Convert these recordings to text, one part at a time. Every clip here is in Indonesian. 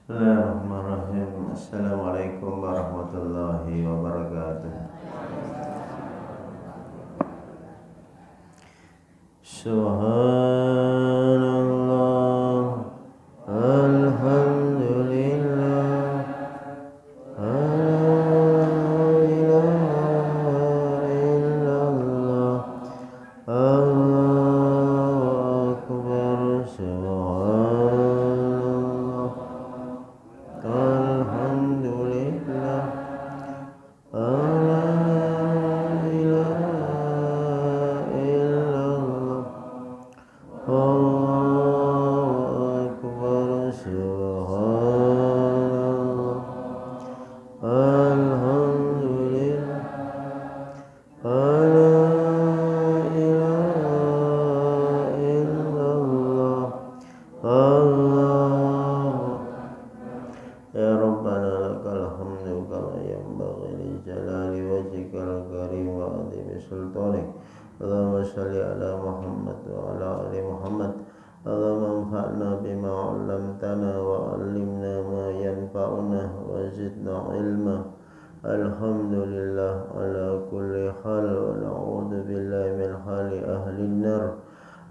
Bismillahirrahmanirrahim. Assalamualaikum warahmatullahi wabarakatuh. Subhanallah, alhamdulillah, la ilaha illallah, Allahu akbar. Subhanallah, alhamdulillah, la ilaha illallah, Allahu akbar. Subhanallah, alhamdulillah, la ilaha illallah, Allah. Ya Rabbana lakal hamdu kama yanbaghi li jalali wajhikal karim wa azimi sultanik. Allahumma shalli ala Muhammad wa ala ali Muhammad. Allahumma anfa'na bima 'allamtana wa 'allimna ma yanfa'una wa zidna ilma. Alhamdulillah ala kulli hal wa na'udzu billahi min hali ahli an-nar.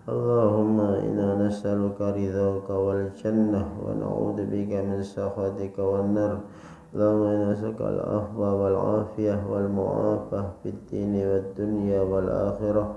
Allahumma inna nas'aluka ridhaka wal jannah wa na'udzu bika min sakhatika wan nar. Allahumma inna nas'aluka al-afwa wal afiyah wal mu'afah fid dini wad dunya wal akhirah.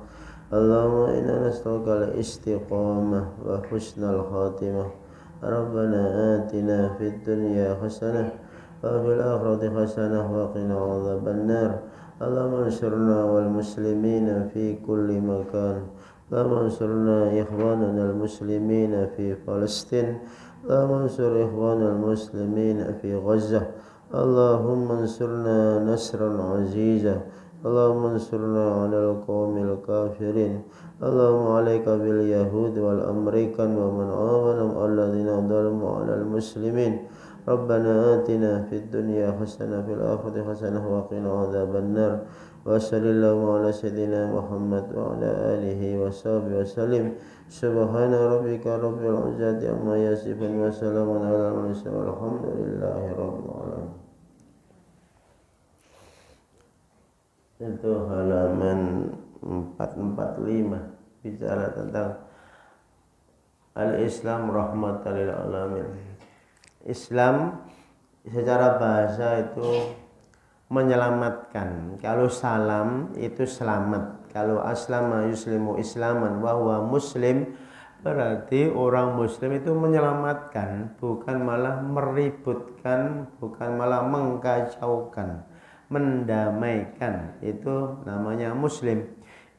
Allahumma inna nas'aluka al-istiqamah wa husnal khatimah. Rabbana atina fid dunya hasanah wa fil akhirati hasanah wa qina adzaban nar. Allahumma ansurna wal muslimina fi kulli makan. اللهم انصرنا إخواننا المسلمين في فلسطين. اللهم انصر إخواننا المسلمين في غزة. اللهم انصرنا نصرا عزيزا. اللهم انصرنا على القوم الكافرين. اللهم عليك باليهود والأمريكان ومن آمنهم الذين ظلموا على المسلمين. ربنا آتنا في الدنيا حسنة في الآخرة حسنة وقنا عذاب النار. وصلى اللهم على سيدنا محمد وعلى آله وصحبه وسلم. سبحان ربك رب العزة عما يصفون وسلام على المرسلين والحمد لله رب العالمين. Itu halaman 445 bicara tentang al-Islam rahmatan lil alamin. Islam secara bahasa itu menyelamatkan. Kalau salam itu selamat. Kalau aslama yuslimu islaman wa huwa muslim, berarti orang muslim itu menyelamatkan, bukan malah meributkan, bukan malah mengkacaukan, mendamaikan. Itu namanya muslim.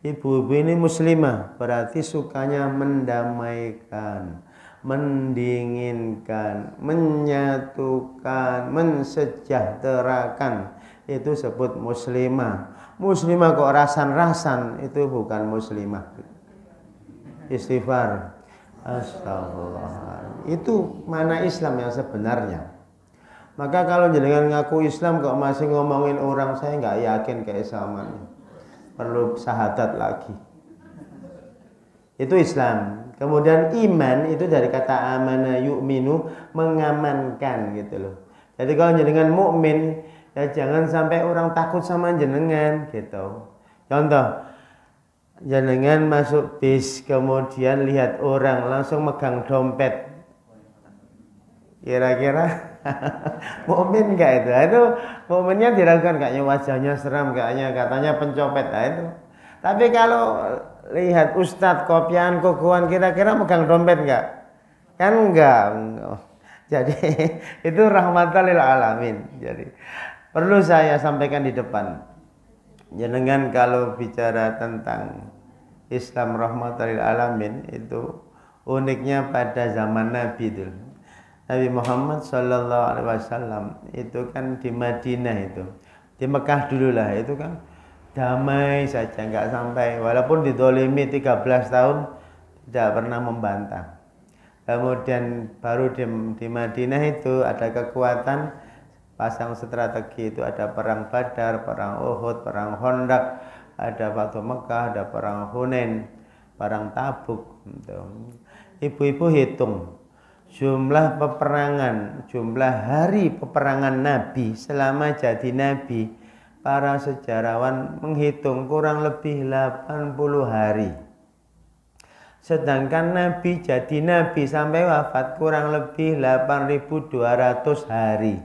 Ibu-ibu ini muslimah, berarti sukanya mendamaikan, mendinginkan, menyatukan, mensejahterakan. Itu sebut muslimah. Muslimah kok rasan-rasan, itu bukan muslimah. Istighfar. Astagfirullah. Itu mana Islam yang sebenarnya. Maka kalau jenengan ngaku Islam kok masih ngomongin orang, saya nggak yakin keislamannya. Perlu syahadat lagi. Itu Islam. Kemudian iman itu dari kata amana yu'minu, mengamankan gitu loh. Jadi kalau jenengan mukmin, ya jangan sampai orang takut sama jenengan gitu. Contoh, jenengan masuk bis kemudian lihat orang langsung megang dompet. Kira-kira mukmin enggak itu? Itu mukminnya diragukan, kayaknya wajahnya seram, kayaknya katanya pencopet. Nah, itu. Tapi kalau lihat ustadz kopian kukuan, kira-kira megang dompet enggak? Kan enggak. Jadi itu rahmatan lil alamin. Jadi perlu saya sampaikan di depan. Jenengan kalau bicara tentang Islam rahmatan lil alamin, itu uniknya pada zaman Nabi itu. Nabi Muhammad sallallahu alaihi wasallam itu kan di Madinah itu. Di Mekah dulu lah itu kan damai saja, enggak sampai, walaupun didolimi 13 tahun tidak pernah membantah. Kemudian baru di Madinah itu ada kekuatan pasang strategi, itu ada perang Badar, perang Uhud, perang Khandaq, ada Fathu Mekah, ada perang Hunain, perang Tabuk. Ibu-ibu hitung jumlah peperangan, jumlah hari peperangan Nabi selama jadi Nabi, para sejarawan menghitung kurang lebih 80 hari. Sedangkan Nabi jadi Nabi sampai wafat kurang lebih 8.200 hari.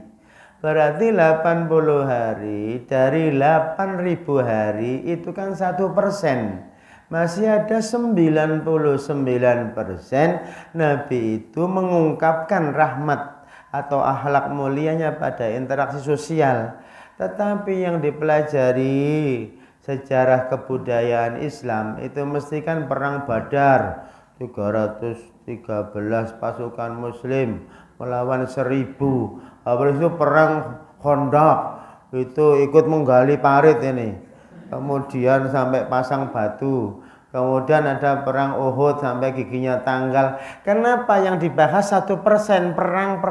Berarti 80 hari dari 8.000 hari itu kan 1%. Masih ada 99% Nabi itu mengungkapkan rahmat atau akhlak mulianya pada interaksi sosial. Tetapi yang dipelajari sejarah kebudayaan Islam itu mesti kan perang Badar, 313 pasukan muslim melawan 1.000. Habis itu perang Khandaq, itu ikut menggali parit ini. Kemudian sampai pasang batu. Kemudian ada perang Uhud sampai giginya tanggal. Kenapa yang dibahas 1%? Perang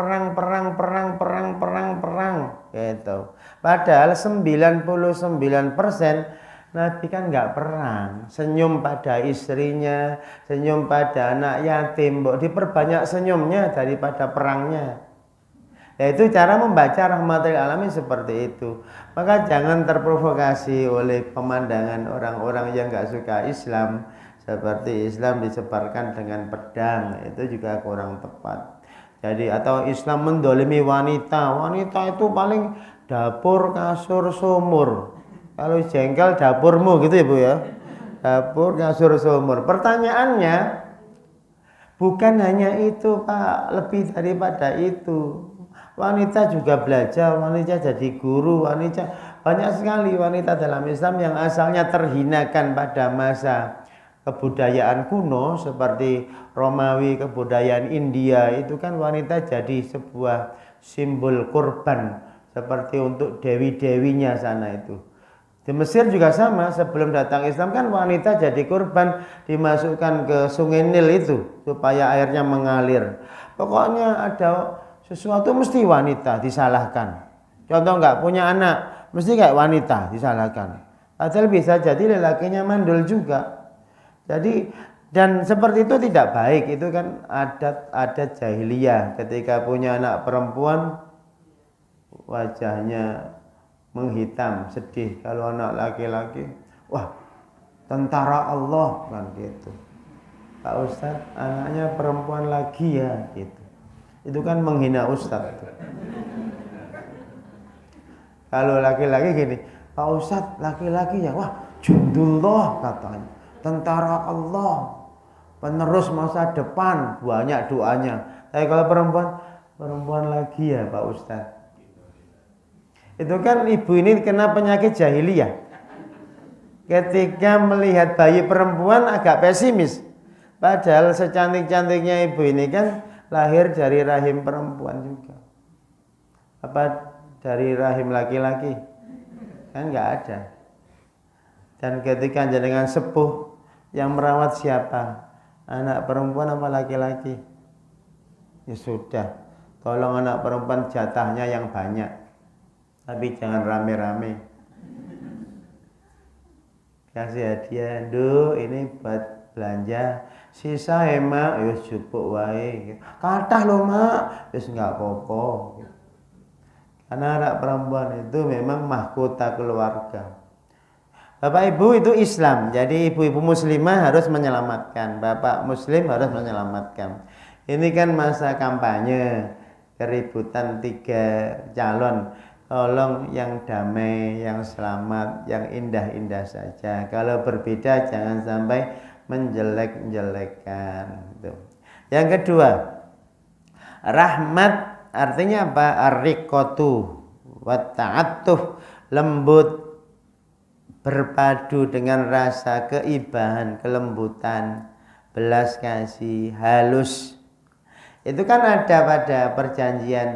gitu. Padahal 99% Nabi kan nggak perang. Senyum pada istrinya, senyum pada anak yatim. Diperbanyak senyumnya daripada perangnya. Yaitu cara membaca rahmatil alamin seperti itu. Maka jangan terprovokasi oleh pemandangan orang-orang yang nggak suka Islam, seperti Islam disebarkan dengan pedang, itu juga kurang tepat. Jadi atau Islam mendolimi wanita, wanita itu paling dapur, kasur, sumur. Kalau jengkel dapurmu gitu ya Bu ya. Dapur, kasur, sumur. Pertanyaannya bukan hanya itu Pak, lebih daripada itu. Wanita juga belajar, wanita jadi guru, wanita banyak sekali wanita dalam Islam yang asalnya terhinakan pada masa kebudayaan kuno seperti Romawi, kebudayaan India, itu kan wanita jadi sebuah simbol kurban seperti untuk dewi-dewinya sana itu. Di Mesir juga sama, sebelum datang Islam kan wanita jadi kurban, dimasukkan ke sungai Nil itu supaya airnya mengalir. Pokoknya ada sesuatu mesti wanita disalahkan. Contoh nggak punya anak, mesti kayak wanita disalahkan. Padahal bisa jadi lelakinya mandul juga. Jadi dan seperti itu tidak baik. Itu kan adat jahiliyah. Ketika punya anak perempuan wajahnya menghitam, sedih. Kalau anak laki-laki, wah tentara Allah kan gitu. Pak Ustadz, anaknya perempuan lagi ya gitu. Itu kan menghina Ustadz. Kalau laki-laki gini, Pak Ustadz laki-laki ya, wah jundullah katanya, tentara Allah, penerus masa depan, banyak doanya. Tapi kalau perempuan lagi ya Pak Ustadz. Itu kan ibu ini kena penyakit jahiliyah. Ketika melihat bayi perempuan agak pesimis. Padahal secantik-cantiknya ibu ini kan lahir dari rahim perempuan juga. Apa dari rahim laki-laki? Kan nggak ada. Dan ketika jenengan sepuh, yang merawat siapa? Anak perempuan apa laki-laki? Ya sudah, tolong anak perempuan jatahnya yang banyak. Tapi jangan rame-rame. Kasih hadiah, ini buat belanja. Sisa mak, yus cukup wae. Kathah lho mak, yus nggak apa-apa. Karena anak perempuan itu memang mahkota keluarga. Bapak ibu itu Islam, jadi ibu-ibu muslimah harus menyelamatkan, bapak muslim harus menyelamatkan. Ini kan masa kampanye, keributan 3 calon. Tolong yang damai, yang selamat, yang indah-indah saja. Kalau berbeda jangan sampai menjelek-jelekkan. Yang kedua, rahmat artinya apa? Ar-riqatu wa ta'attuh, lembut, berpadu dengan rasa keibahan, kelembutan, belas kasih, halus. Itu kan ada pada perjanjian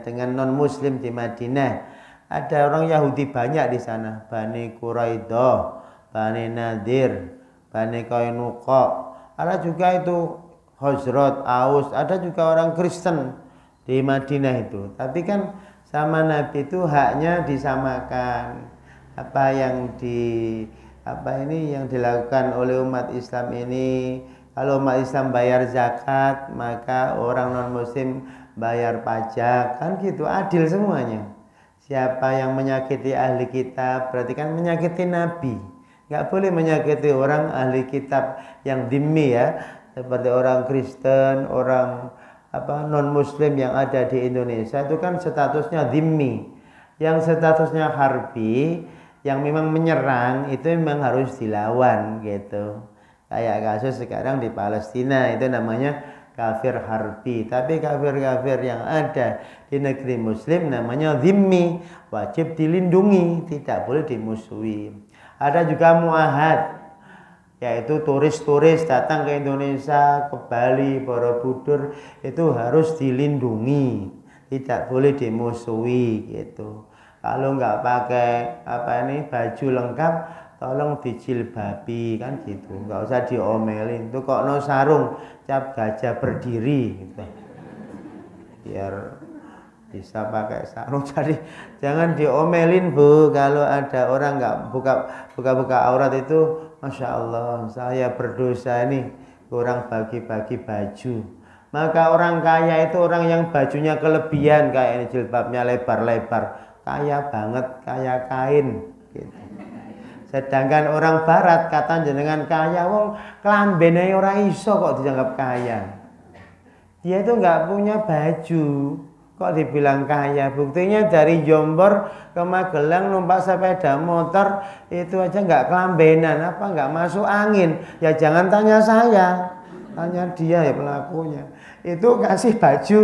dengan non-muslim di Madinah. Ada orang Yahudi banyak di sana, Bani Quraidah, Bani Nadir, Bani Qainuqa. Ada juga itu Khazraj, Aus, ada juga orang Kristen di Madinah itu. Tapi kan sama Nabi itu haknya disamakan. Apa yang dilakukan oleh umat Islam ini Kalau umat Islam bayar zakat, maka orang non-muslim bayar pajak. Kan gitu, adil semuanya. Siapa yang menyakiti ahli kitab, berarti kan menyakiti Nabi. Nggak boleh menyakiti orang ahli kitab yang dhimmi ya. Seperti orang Kristen, orang non-muslim yang ada di Indonesia. Itu kan statusnya dhimmi. Yang statusnya harbi, yang memang menyerang, itu memang harus dilawan gitu. Kayak kasus sekarang di Palestina itu namanya kafir harbi. Tapi kafir-kafir yang ada di negeri muslim namanya dhimmi, wajib dilindungi, tidak boleh dimusuhi. Ada juga muahad, yaitu turis-turis datang ke Indonesia, ke Bali, Borobudur, itu harus dilindungi, tidak boleh dimusuhi gitu. Kalau nggak pakai baju lengkap, tolong dijilbabi kan gitu, nggak usah diomelin. Tuh kok no sarung cap gajah berdiri gitu, biar bisa pakai sarung. Jadi jangan diomelin Bu. Kalau ada orang nggak buka aurat itu, Masya Allah saya berdosa ini kurang bagi-bagi baju. Maka orang kaya itu orang yang bajunya kelebihan, kayak ini jilbabnya lebar-lebar, kaya banget, kaya kain gitu. Sedangkan orang barat kata jenengan kaya, wong klambene ora iso kok dianggap kaya. Dia itu nggak punya baju, kok dibilang kaya. Buktinya dari Jombor ke Magelang numpak sepeda motor itu aja nggak kelambenan, nggak masuk angin. Ya jangan tanya saya, tanya dia ya pelakunya. Itu kasih baju,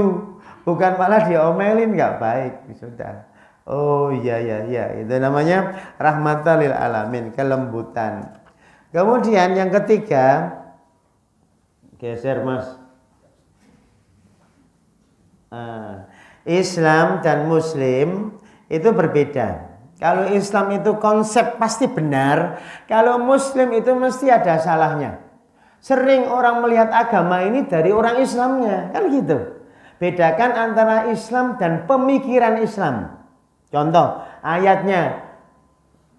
bukan malah diomelin, nggak baik. Sudah. Oh iya, itu namanya rahmatan lil alamin, kelembutan. Kemudian yang ketiga, geser Mas. Islam dan Muslim itu berbeda. Kalau Islam itu konsep pasti benar, kalau Muslim itu mesti ada salahnya. Sering orang melihat agama ini dari orang Islamnya, kan gitu. Bedakan antara Islam dan pemikiran Islam. Contoh ayatnya,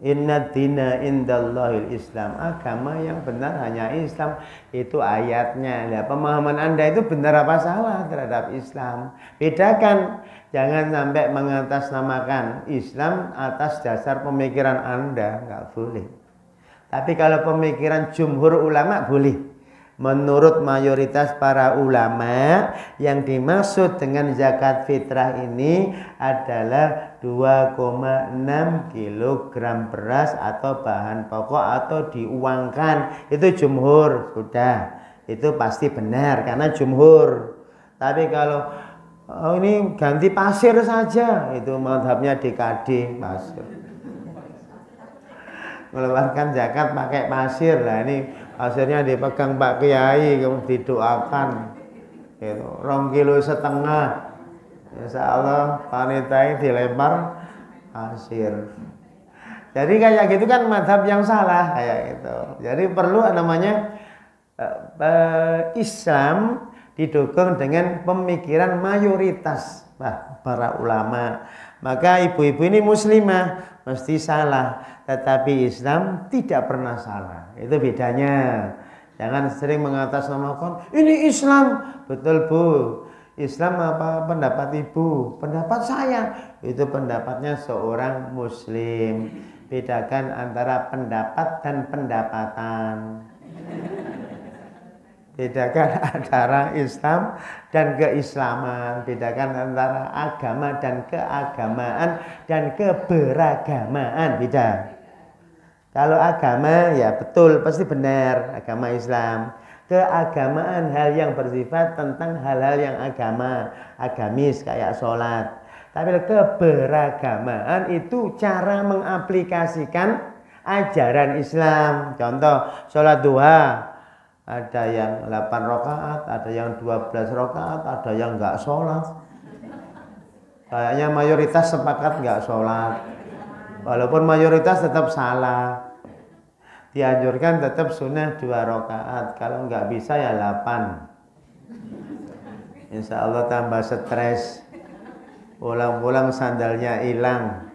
inna dina indallahil Islam, agama yang benar hanya Islam, itu ayatnya. Nah, pemahaman Anda itu benar apa salah terhadap Islam? Bedakan, jangan sampai mengatasnamakan Islam atas dasar pemikiran Anda, nggak boleh. Tapi kalau pemikiran jumhur ulama boleh. Menurut mayoritas para ulama, yang dimaksud dengan zakat fitrah ini adalah 2,6 kg beras atau bahan pokok atau diuangkan. Itu jumhur, sudah. Itu pasti benar karena jumhur. Tapi kalau ini ganti pasir saja, itu mazhabnya DKD, pasir. Mengeluarkan zakat pakai pasir. Lah ini hasilnya dipegang Pak Kiai, kemudian didoakan gitu, 2,5 kg. Insya Allah panitia dilempar pasir. Jadi kayak gitu kan mazhab yang salah kayak gitu. Jadi perlu namanya Islam didukung dengan pemikiran mayoritas para ulama. Maka ibu-ibu ini muslimah mesti salah, tetapi Islam tidak pernah salah. Itu bedanya. Jangan sering mengatasnamakan ini Islam. Betul Bu, Islam apa pendapat ibu? Pendapat saya. Itu pendapatnya seorang muslim. Bedakan antara pendapat dan pendapatan. Bedakan antara Islam dan keislaman. Bedakan antara agama dan keagamaan dan keberagamaan. Beda. Kalau agama ya betul, pasti benar, agama Islam. Keagamaan hal yang bersifat tentang hal-hal yang agamis kayak sholat. Tapi keberagamaan itu cara mengaplikasikan ajaran Islam. Contoh sholat duha. Ada yang 8 rakaat, ada yang 12 rakaat, ada yang nggak sholat. Kayaknya mayoritas sepakat nggak sholat. Walaupun mayoritas tetap salah. Dianjurkan tetap sunnah 2 rakaat. Kalau nggak bisa ya 8. Insya Allah tambah stres. Pulang-pulang sandalnya hilang.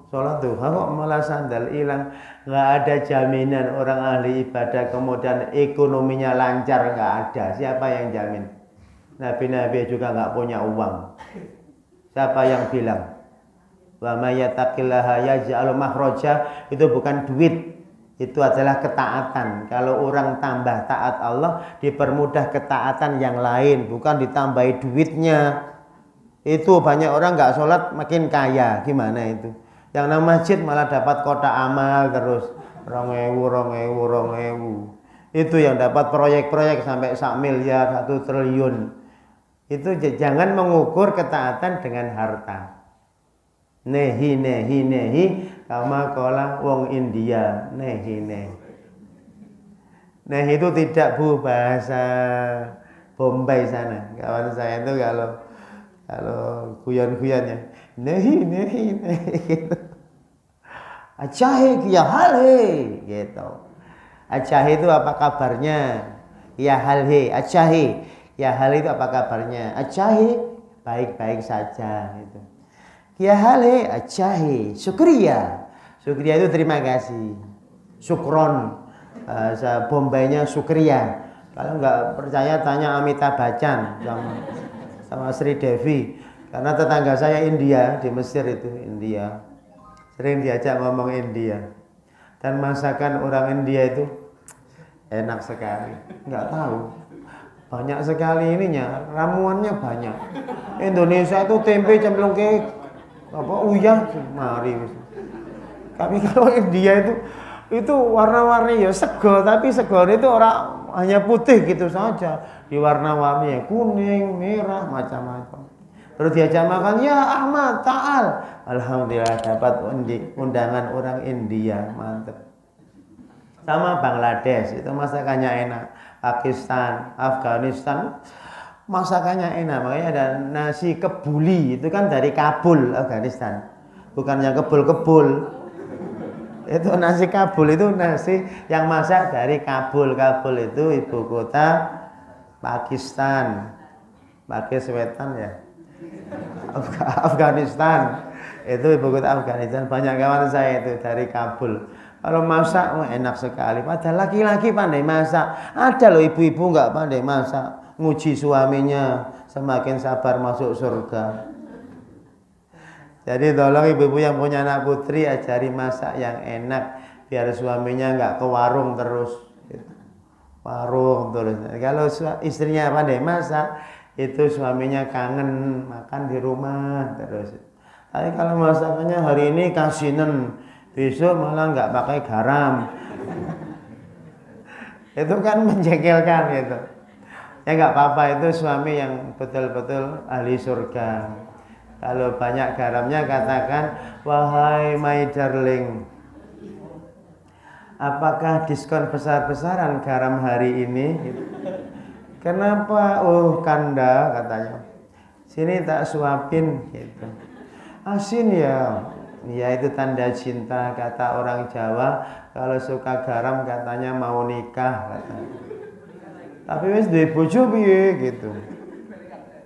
sholat duha kok malah sandal hilang. Nggak ada jaminan orang ahli ibadah kemudian ekonominya lancar, nggak ada. Siapa yang jamin? Nabi-nabi juga nggak punya uang. Siapa yang bilang? Wa may yattaqillaha yaj'al makhraja, itu bukan duit, itu adalah ketaatan. Kalau orang tambah taat Allah, dipermudah ketaatan yang lain, bukan ditambahi duitnya. Itu banyak orang nggak sholat makin kaya, gimana itu? Yang nang masjid malah dapat kotak amal terus 2000. Itu yang dapat proyek-proyek sampai 1 miliar, 1 triliun. Itu jangan mengukur ketaatan dengan harta. Nehi kama kola wong India. Nehi itu tidak bu, bahasa Bombay sana. Kawan saya itu kalau guyon-guyonnya nehi gitu. Acahe ya halhe gitu. Acahe itu apa kabarnya? Ya halhe, acahe. Ya halhe itu apa kabarnya? Acahe baik-baik saja gitu. Ya hale acahe, syukriya. Syukriya itu terima kasih. Syukron, bahasa Bombaynya syukriya. Kalau nggak percaya tanya Amitabh Bachchan sama Sri Devi. Karena tetangga saya India, di Mesir itu India. Sering diajak ngomong India. Dan masakan orang India itu enak sekali. Nggak tahu. Banyak sekali ininya, ramuannya banyak. Indonesia itu tempe cemplung ke apa uyah mari. Tapi kalau India itu warna-warni ya sego, tapi sego itu orang hanya putih gitu saja, diwarna-warni kuning, merah, macam-macam. Terus diajak makan, ya Ahmad ta'al. Alhamdulillah dapat undangan orang India, mantep. Sama Bangladesh itu masakannya enak, Pakistan, Afghanistan masakannya enak, makanya ada nasi kebuli, itu kan dari Kabul, Afghanistan, bukan yang kebul-kebul. Itu nasi Kabul, itu nasi yang masak dari Kabul. Kabul itu ibu kota Pakistan, Pakistan ya, Afghanistan, itu ibu kota Afghanistan. Banyak kawan saya itu dari Kabul. Kalau masak enak sekali, padahal laki-laki pandai masak. Ada loh ibu-ibu nggak pandai masak, nguji suaminya, semakin sabar masuk surga. Jadi tolong ibu-ibu yang punya anak putri ajari masak yang enak, biar suaminya nggak ke warung terus. Warung terus. Kalau istrinya pandai masak, itu suaminya kangen makan di rumah terus. Tapi kalau masakannya hari ini kasinan, besok malah nggak pakai garam, itu kan menjengkelkan gitu. Ya nggak apa-apa, itu suami yang betul-betul ahli surga. Kalau banyak garamnya katakan, wahai my darling, apakah diskon besar-besaran garam hari ini? Kenapa? Oh Kanda katanya, sini tak suapin gitu. Asin ya. Ya itu tanda cinta, kata orang Jawa. Kalau suka garam katanya mau nikah katanya. Tapi wis duwe bojo piye gitu.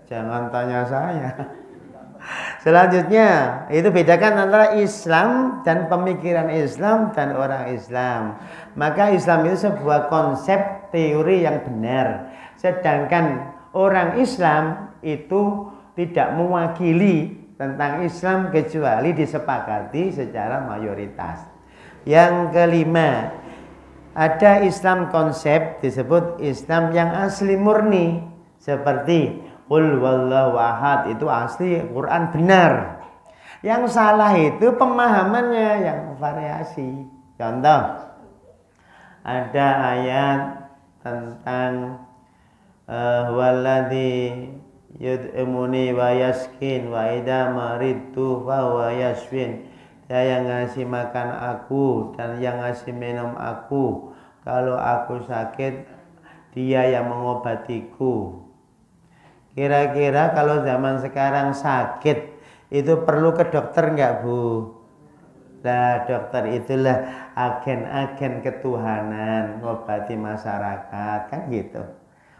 Jangan tanya saya. Selanjutnya, itu bedakan antara Islam dan pemikiran Islam dan orang Islam. Maka Islam itu sebuah konsep teori yang benar. Sedangkan orang Islam itu tidak mewakili tentang Islam kecuali disepakati secara mayoritas. Yang kelima, ada Islam konsep disebut Islam yang asli murni, seperti Qul wallahu ahad, itu asli Quran benar. Yang salah itu pemahamannya yang variasi. Contoh, ada ayat tentang waladzi yud'imuni wa yaskin wa idza maridtu fa huwa yashfin. Dia yang ngasih makan aku dan yang ngasih minum aku. Kalau aku sakit, dia yang mengobatiku. Kira-kira kalau zaman sekarang sakit itu perlu ke dokter nggak Bu? Lah dokter itulah agen-agen ketuhanan ngobati masyarakat kan gitu.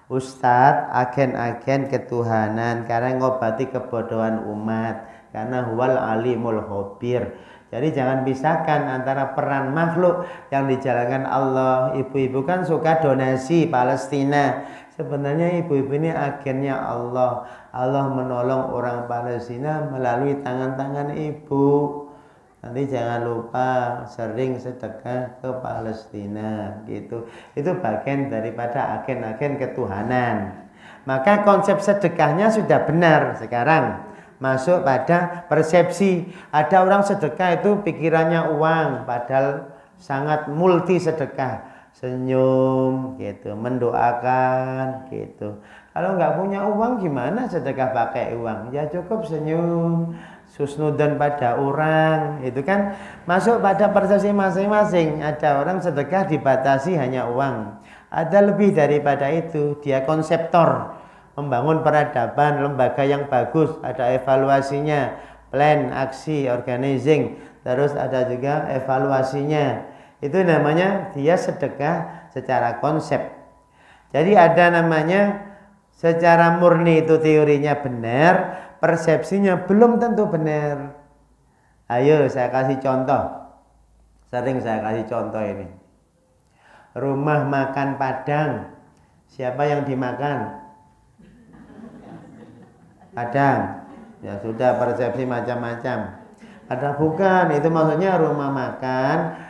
Ustadz agen-agen ketuhanan karena ngobati kebodohan umat, karena huwal alimul khabir. Jadi jangan pisahkan antara peran makhluk yang dijalankan Allah. Ibu-ibu kan suka donasi Palestina. Sebenarnya ibu-ibu ini agennya Allah. Allah menolong orang Palestina melalui tangan-tangan ibu. Nanti jangan lupa sering sedekah ke Palestina gitu. Itu bagian daripada agen-agen ketuhanan. Maka konsep sedekahnya sudah benar sekarang. Masuk pada persepsi. Ada orang sedekah itu pikirannya uang, padahal sangat multi sedekah. Senyum gitu, mendoakan gitu. Kalau nggak punya uang gimana sedekah pakai uang? Ya cukup senyum, susnudan pada orang, itu kan masuk pada persepsi masing-masing. Ada orang sedekah dibatasi hanya uang. Ada lebih daripada itu, dia konseptor. Membangun peradaban, lembaga yang bagus, ada evaluasinya, plan, aksi, organizing, terus ada juga evaluasinya. Itu namanya dia sedekah secara konsep. Jadi ada namanya secara murni itu teorinya benar, persepsinya belum tentu benar. Ayo saya kasih contoh. Sering saya kasih contoh ini. Rumah makan Padang, siapa yang dimakan? Padang. Ya sudah, persepsi macam-macam. Ada bukan, itu maksudnya rumah makan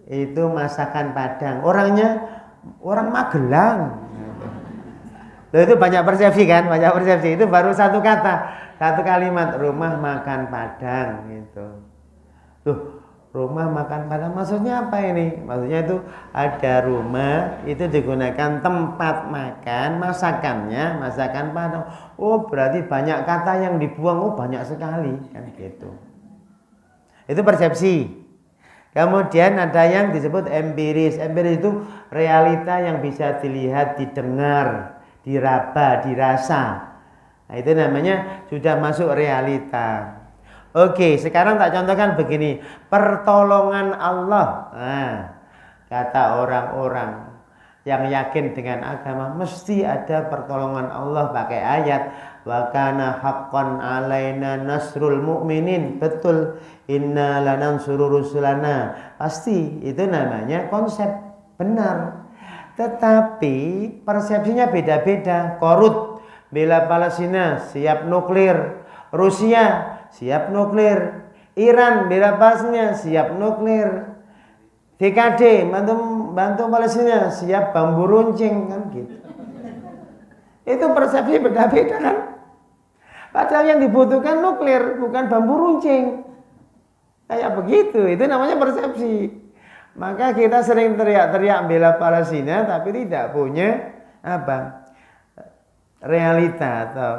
itu masakan Padang. Orangnya orang Magelang. Loh, itu banyak persepsi kan? Banyak persepsi. Itu baru satu kata, satu kalimat, rumah makan Padang gitu. Loh, rumah makan Padang maksudnya apa ini? Maksudnya itu ada rumah itu digunakan tempat makan, masakannya masakan Padang. Oh, berarti banyak kata yang dibuang. Oh, banyak sekali kan gitu. Itu persepsi. Kemudian ada yang disebut empiris. Empiris itu realita yang bisa dilihat, didengar, diraba, dirasa. Nah, itu namanya sudah masuk realita. Oke, sekarang tak contohkan begini. Pertolongan Allah. Nah, kata orang-orang yang yakin dengan agama, mesti ada pertolongan Allah pakai ayat. Wa kana haqqan alaina nasrul mu'minin. Betul. Inna lanansuru rusulana. Pasti itu namanya konsep benar. Tetapi persepsinya beda-beda. Korut bela Palestina, siap nuklir. Rusia siap nuklir. Iran bela Palestina, siap nuklir. DKD bantu Palestina, siap bambu runcing kan gitu. Itu persepsi beda-beda kan. Padahal yang dibutuhkan nuklir, bukan bambu runcing. Kayak begitu, itu namanya persepsi. Maka kita sering teriak-teriak bela Palestina, tapi tidak punya apa? Realita atau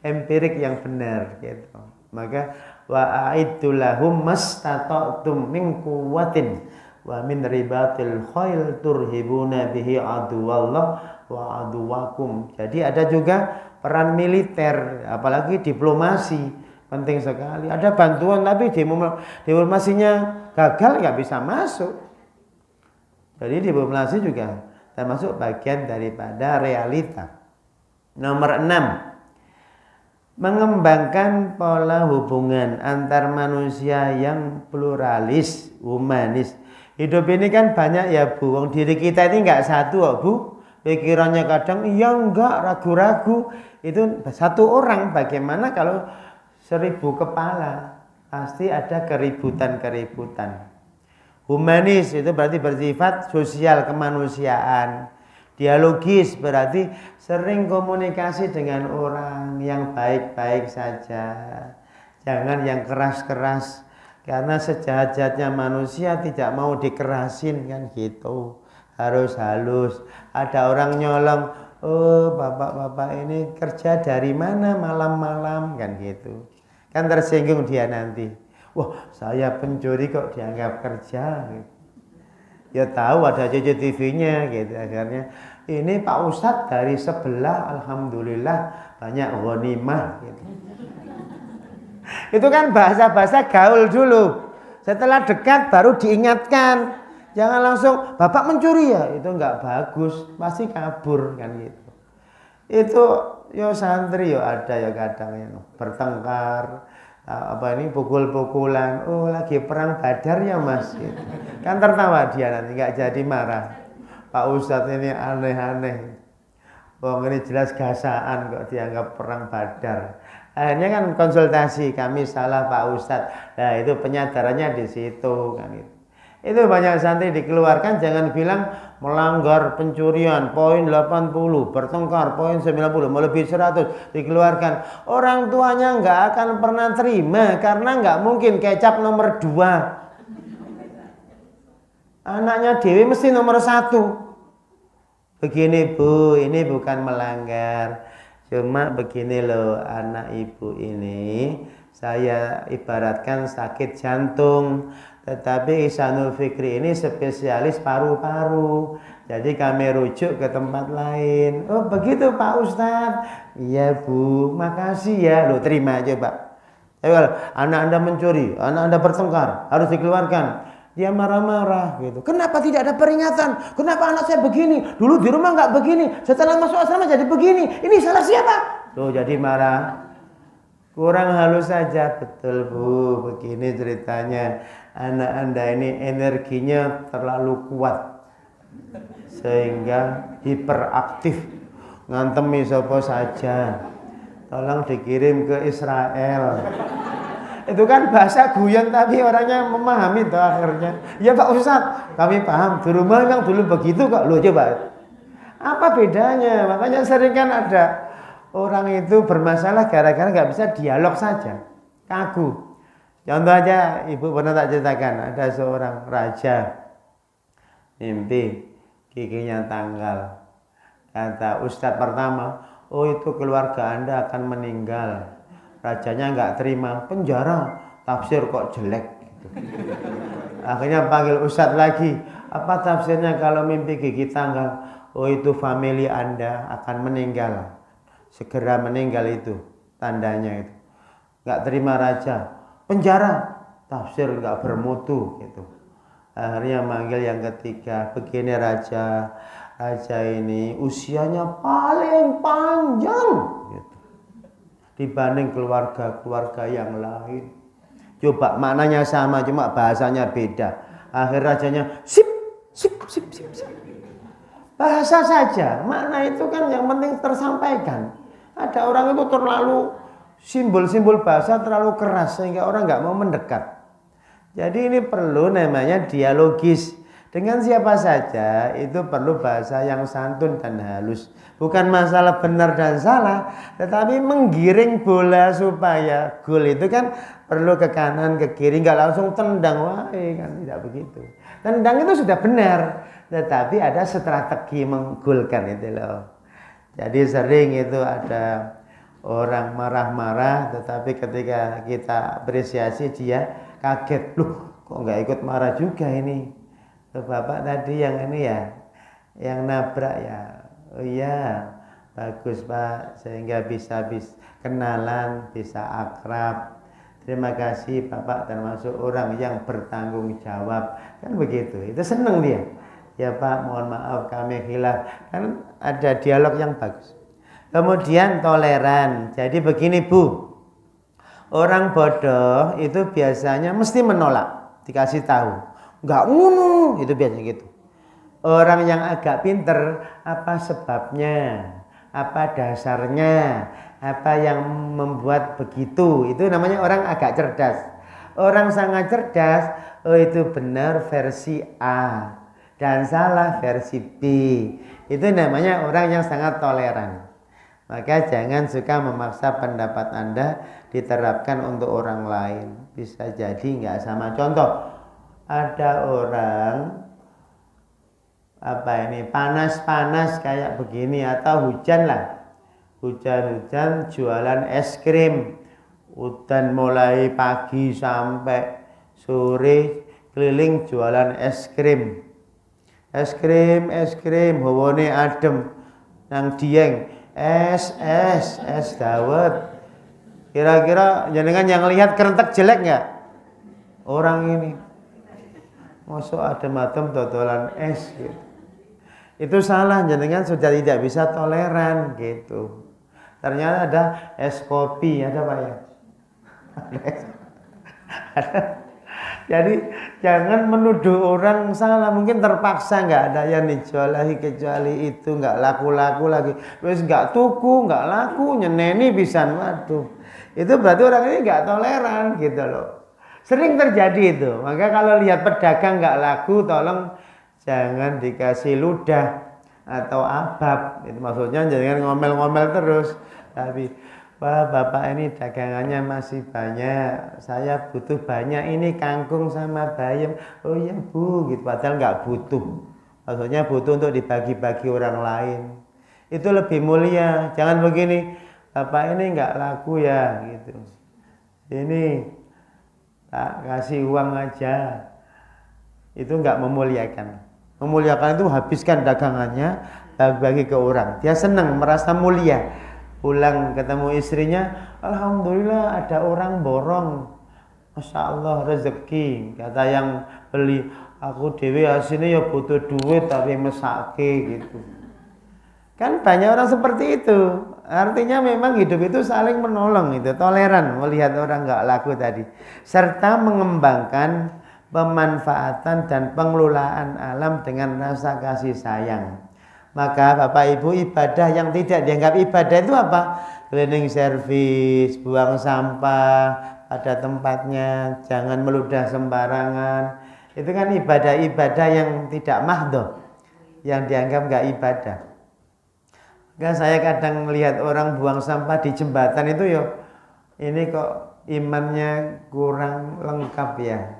empirik yang benar gitu. Maka wa a'iddu lahum mastata'tum min quwwatin wa min ribatil khail turhibuna bihi aduwallah wa aduwakum. Jadi ada juga peran militer, apalagi diplomasi penting sekali. Ada bantuan tapi diplomasinya gagal nggak bisa masuk. Jadi diplomasi juga termasuk bagian daripada realita. Nomor 6. Mengembangkan pola hubungan antar manusia yang pluralis, humanis. Hidup ini kan banyak ya Bu, wong diri kita ini enggak satu kok Bu. Pikirannya kadang iya enggak, ragu-ragu. Itu satu orang, bagaimana kalau 1000 kepala? Pasti ada keributan-keributan. Humanis itu berarti bersifat sosial, kemanusiaan. Dialogis berarti sering komunikasi dengan orang yang baik-baik saja. Jangan yang keras-keras. Karena sejahat-jahatnya manusia tidak mau dikerasin kan gitu. Harus halus. Ada orang nyolong, oh bapak-bapak ini kerja dari mana malam-malam kan gitu. Kan tersinggung dia nanti. Wah, saya pencuri kok dianggap kerja gitu. Ya tahu ada CCTV-nya gitu. Akhirnya ini Pak Ustadz dari sebelah, alhamdulillah banyak ghanimah gitu. Itu kan bahasa-bahasa gaul dulu. Setelah dekat baru diingatkan. Jangan langsung bapak mencuri ya, itu enggak bagus, pasti kabur kan gitu. Itu yo santri yo ada ya kadang yang bertengkar, apa ini pukul-pukulan, oh lagi perang Badar ya Mas, gitu. Kan tertawa dia nanti, nggak jadi marah. Pak Ustadz ini aneh-aneh, wong ini jelas gasaan kok dianggap perang Badar. Akhirnya kan konsultasi, kami salah Pak Ustadz. Nah itu penyadarannya di situ kan gitu. Itu banyak santri dikeluarkan, jangan bilang melanggar pencurian poin 80, bertengkar poin 90, melebihi 100 dikeluarkan. Orang tuanya nggak akan pernah terima karena nggak mungkin kecap nomor 2. Anaknya Dewi mesti nomor 1. Begini Bu, ini bukan melanggar. Cuma begini loh, anak ibu ini saya ibaratkan sakit jantung. Tetapi Ihsanul Fikri ini spesialis paru-paru. Jadi kami rujuk ke tempat lain. Oh begitu Pak Ustadz. Iya Bu, makasih ya. Loh terima aja Pak. Tapi kalau anak Anda mencuri, anak Anda bertengkar, harus dikeluarkan. Dia marah-marah gitu. Kenapa tidak ada peringatan? Kenapa anak saya begini? Dulu di rumah nggak begini. Setelah masuk asrama jadi begini. Ini salah siapa? Tuh jadi marah. Kurang halus saja. Betul Bu, begini ceritanya. Anak Anda ini energinya terlalu kuat sehingga hiperaktif, ngantemi siapa saja. Tolong dikirim ke Israel. Itu kan bahasa guyon tapi orangnya memahami tuh akhirnya. Ya Pak Ustadz, kami paham. Di rumah memang dulu begitu kok. Loh coba. Apa bedanya? Makanya sering kan ada orang itu bermasalah gara-gara nggak bisa dialog saja. Kaku. Contoh aja, ibu pernah tak ceritakan, ada seorang raja mimpi giginya tanggal. Kata ustadz pertama, oh itu keluarga Anda akan meninggal. Rajanya nggak terima, penjara, tafsir kok jelek. Gitu. Akhirnya panggil ustadz lagi, apa tafsirnya kalau mimpi gigi tanggal? Oh itu famili Anda akan meninggal, segera meninggal itu tandanya itu. Nggak terima raja. Penjara, tafsir nggak bermutu gitu. Akhirnya manggil yang ketiga, begini raja ini usianya paling panjang gitu dibanding keluarga yang lain. Coba maknanya sama, cuma bahasanya beda. Akhir rajanya sip. Bahasa saja, makna itu kan yang penting tersampaikan. Ada orang itu terlalu simbol-simbol bahasa terlalu keras sehingga orang nggak mau mendekat. Jadi ini perlu namanya dialogis. Dengan siapa saja itu perlu bahasa yang santun dan halus. Bukan masalah benar dan salah, tetapi menggiring bola supaya gol itu kan perlu ke kanan, ke kiri, nggak langsung tendang. Wah, kan tidak begitu. Tendang itu sudah benar, tetapi ada strategi menggolkan itu loh. Jadi sering itu ada orang marah-marah, tetapi ketika kita apresiasi dia kaget. Loh, kok nggak ikut marah juga ini? Loh, Bapak tadi yang ini ya, yang nabrak ya. Oh iya, bagus Pak, sehingga bisa kenalan, bisa akrab. Terima kasih Bapak termasuk orang yang bertanggung jawab. Kan begitu, itu seneng dia. Ya Pak, mohon maaf kami khilaf. Kan ada dialog yang bagus. Kemudian toleran. Jadi begini Bu, orang bodoh itu biasanya mesti menolak, dikasih tahu. Enggak ngunu, itu biasanya gitu. Orang yang agak pinter, apa sebabnya, apa dasarnya, apa yang membuat begitu, itu namanya orang agak cerdas. Orang sangat cerdas, oh itu benar versi A dan salah versi B. Itu namanya orang yang sangat toleran. Maka jangan suka memaksa pendapat Anda diterapkan untuk orang lain. Bisa jadi nggak sama. Contoh, ada orang panas-panas kayak begini atau hujan lah. Hujan-hujan jualan es krim. Udan mulai pagi sampai sore keliling jualan es krim. Es krim, hawane adem nang Dieng. Es dawet. Kira-kira jenengan yang lihat kerentek jelek nggak? Orang ini masuk adem-adem dodolan es gitu. Itu salah, jenengan sudah tidak bisa toleran gitu. Ternyata ada es kopi, ada Pak ya? Jadi jangan menuduh orang salah, mungkin terpaksa nggak ada yang dijual lagi kecuali itu, nggak laku-laku lagi, terus nggak tuku, nggak laku, nyeneni pisan, waduh, itu berarti orang ini nggak toleran gitu loh. Sering terjadi itu, maka kalau lihat pedagang nggak laku, tolong jangan dikasih ludah atau abab, itu maksudnya jangan ngomel-ngomel terus, tapi wah bapak ini dagangannya masih banyak, saya butuh banyak ini kangkung sama bayam. Oh iya bu, gitu. Padahal nggak butuh. Maksudnya butuh untuk dibagi-bagi orang lain. Itu lebih mulia. Jangan begini, bapak ini nggak laku ya, gitu. Ini tak kasih uang aja. Itu nggak memuliakan. Memuliakan itu habiskan dagangannya, bagi ke orang. Dia senang, merasa mulia. Pulang ketemu istrinya, alhamdulillah ada orang borong, masya Allah rezeki. Kata yang beli, aku dewi aslinya ya butuh duit tapi mesake gitu. Kan banyak orang seperti itu. Artinya memang hidup itu saling menolong, itu toleran melihat orang nggak laku tadi, serta mengembangkan pemanfaatan dan pengelolaan alam dengan rasa kasih sayang. Maka Bapak Ibu, ibadah yang tidak dianggap ibadah itu apa? Cleaning service, buang sampah pada tempatnya, jangan meludah sembarangan. Itu kan ibadah-ibadah yang tidak mahdoh, yang dianggap nggak ibadah. Maka saya kadang melihat orang buang sampah di jembatan itu ini kok imannya kurang lengkap ya.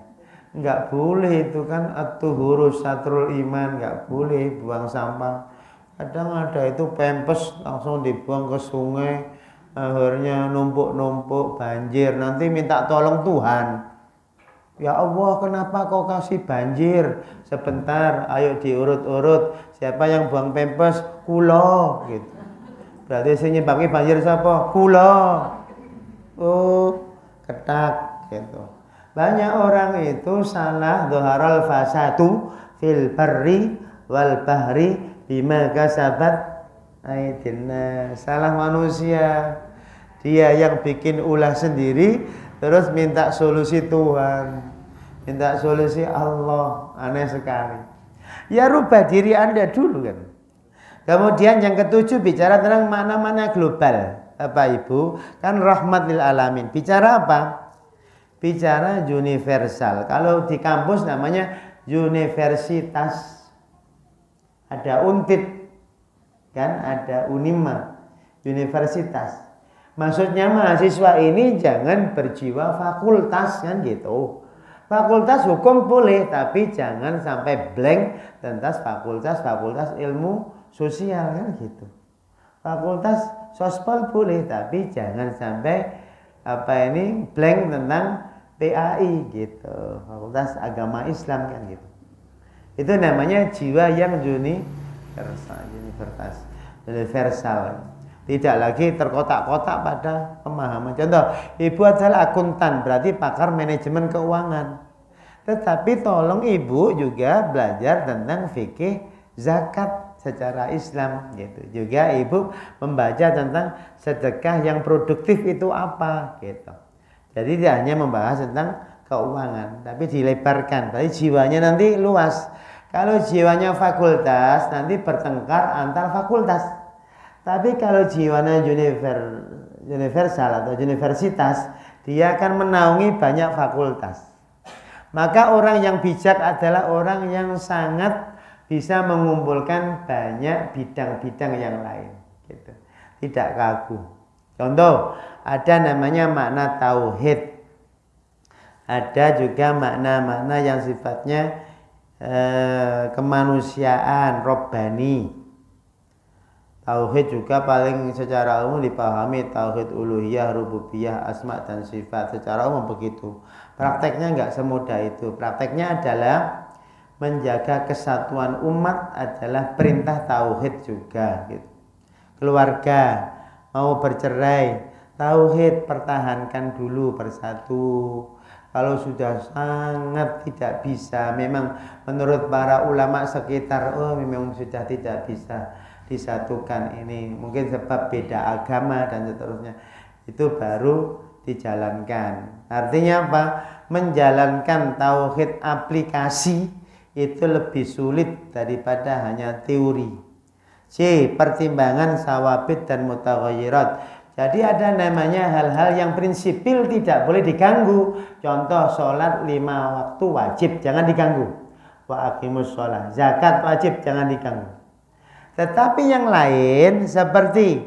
Nggak boleh itu kan at-tuhuru satrul iman, nggak boleh buang sampah. Kadang ada itu pempes langsung dibuang ke sungai, akhirnya numpuk-numpuk banjir, nanti minta tolong Tuhan. Ya Allah, kenapa kau kasih banjir? Sebentar, ayo diurut-urut. Siapa yang buang pempes? Kulo gitu. Berarti sing nyebabke banjir siapa? Kulo. Oh, ketak gitu. Banyak orang itu salah dhaharal fasadu fil barri wal bahri bima kasabat aidinna. Salah manusia, dia yang bikin ulah sendiri terus minta solusi Tuhan, minta solusi Allah. Aneh sekali. Ya rubah diri Anda dulu kan. Kemudian yang ketujuh bicara tentang mana-mana global. Bapak Ibu, kan rahmat lil alamin. Bicara apa? Bicara universal. Kalau di kampus namanya universitas. Ada Untid, kan ada Unima, universitas. Maksudnya mahasiswa ini jangan berjiwa fakultas kan gitu. Fakultas hukum boleh, tapi jangan sampai blank tentang fakultas ilmu sosial kan gitu. Fakultas sospol boleh, tapi jangan sampai blank tentang PAI gitu. Fakultas agama Islam kan gitu. Itu namanya jiwa yang universal. Tidak lagi terkotak-kotak pada pemahaman. Contoh, ibu adalah akuntan, berarti pakar manajemen keuangan. Tetapi tolong ibu juga belajar tentang fikih zakat secara Islam gitu. Juga ibu membaca tentang sedekah yang produktif itu apa gitu. Jadi tidak hanya membahas tentang keuangan, tapi dilebarkan. Berarti jiwanya nanti luas. Kalau jiwanya fakultas, nanti bertengkar antar fakultas. Tapi kalau jiwanya universal atau universitas, dia akan menaungi banyak fakultas. Maka orang yang bijak adalah orang yang sangat bisa mengumpulkan banyak bidang-bidang yang lain. Gitu. Tidak kaku. Contoh, ada namanya makna tauhid. Ada juga makna-makna yang sifatnya kemanusiaan, robbani. Tauhid juga paling secara umum dipahami tauhid uluhiyah, rububiyah, asma dan sifat. Secara umum begitu. Prakteknya nggak semudah itu. Prakteknya adalah menjaga kesatuan umat adalah perintah tauhid juga. Gitu. Keluarga mau bercerai, tauhid pertahankan dulu bersatu. Kalau sudah sangat tidak bisa, memang menurut para ulama sekitar, memang sudah tidak bisa disatukan ini, mungkin sebab beda agama dan seterusnya, itu baru dijalankan. Artinya apa? Menjalankan tauhid aplikasi itu lebih sulit daripada hanya teori. C. Pertimbangan sawabit dan mutaghayyirat. Jadi ada namanya hal-hal yang prinsipil tidak boleh diganggu. Contoh sholat 5 waktu wajib, jangan diganggu. Wa aqimus sholat. Zakat wajib, jangan diganggu. Tetapi yang lain seperti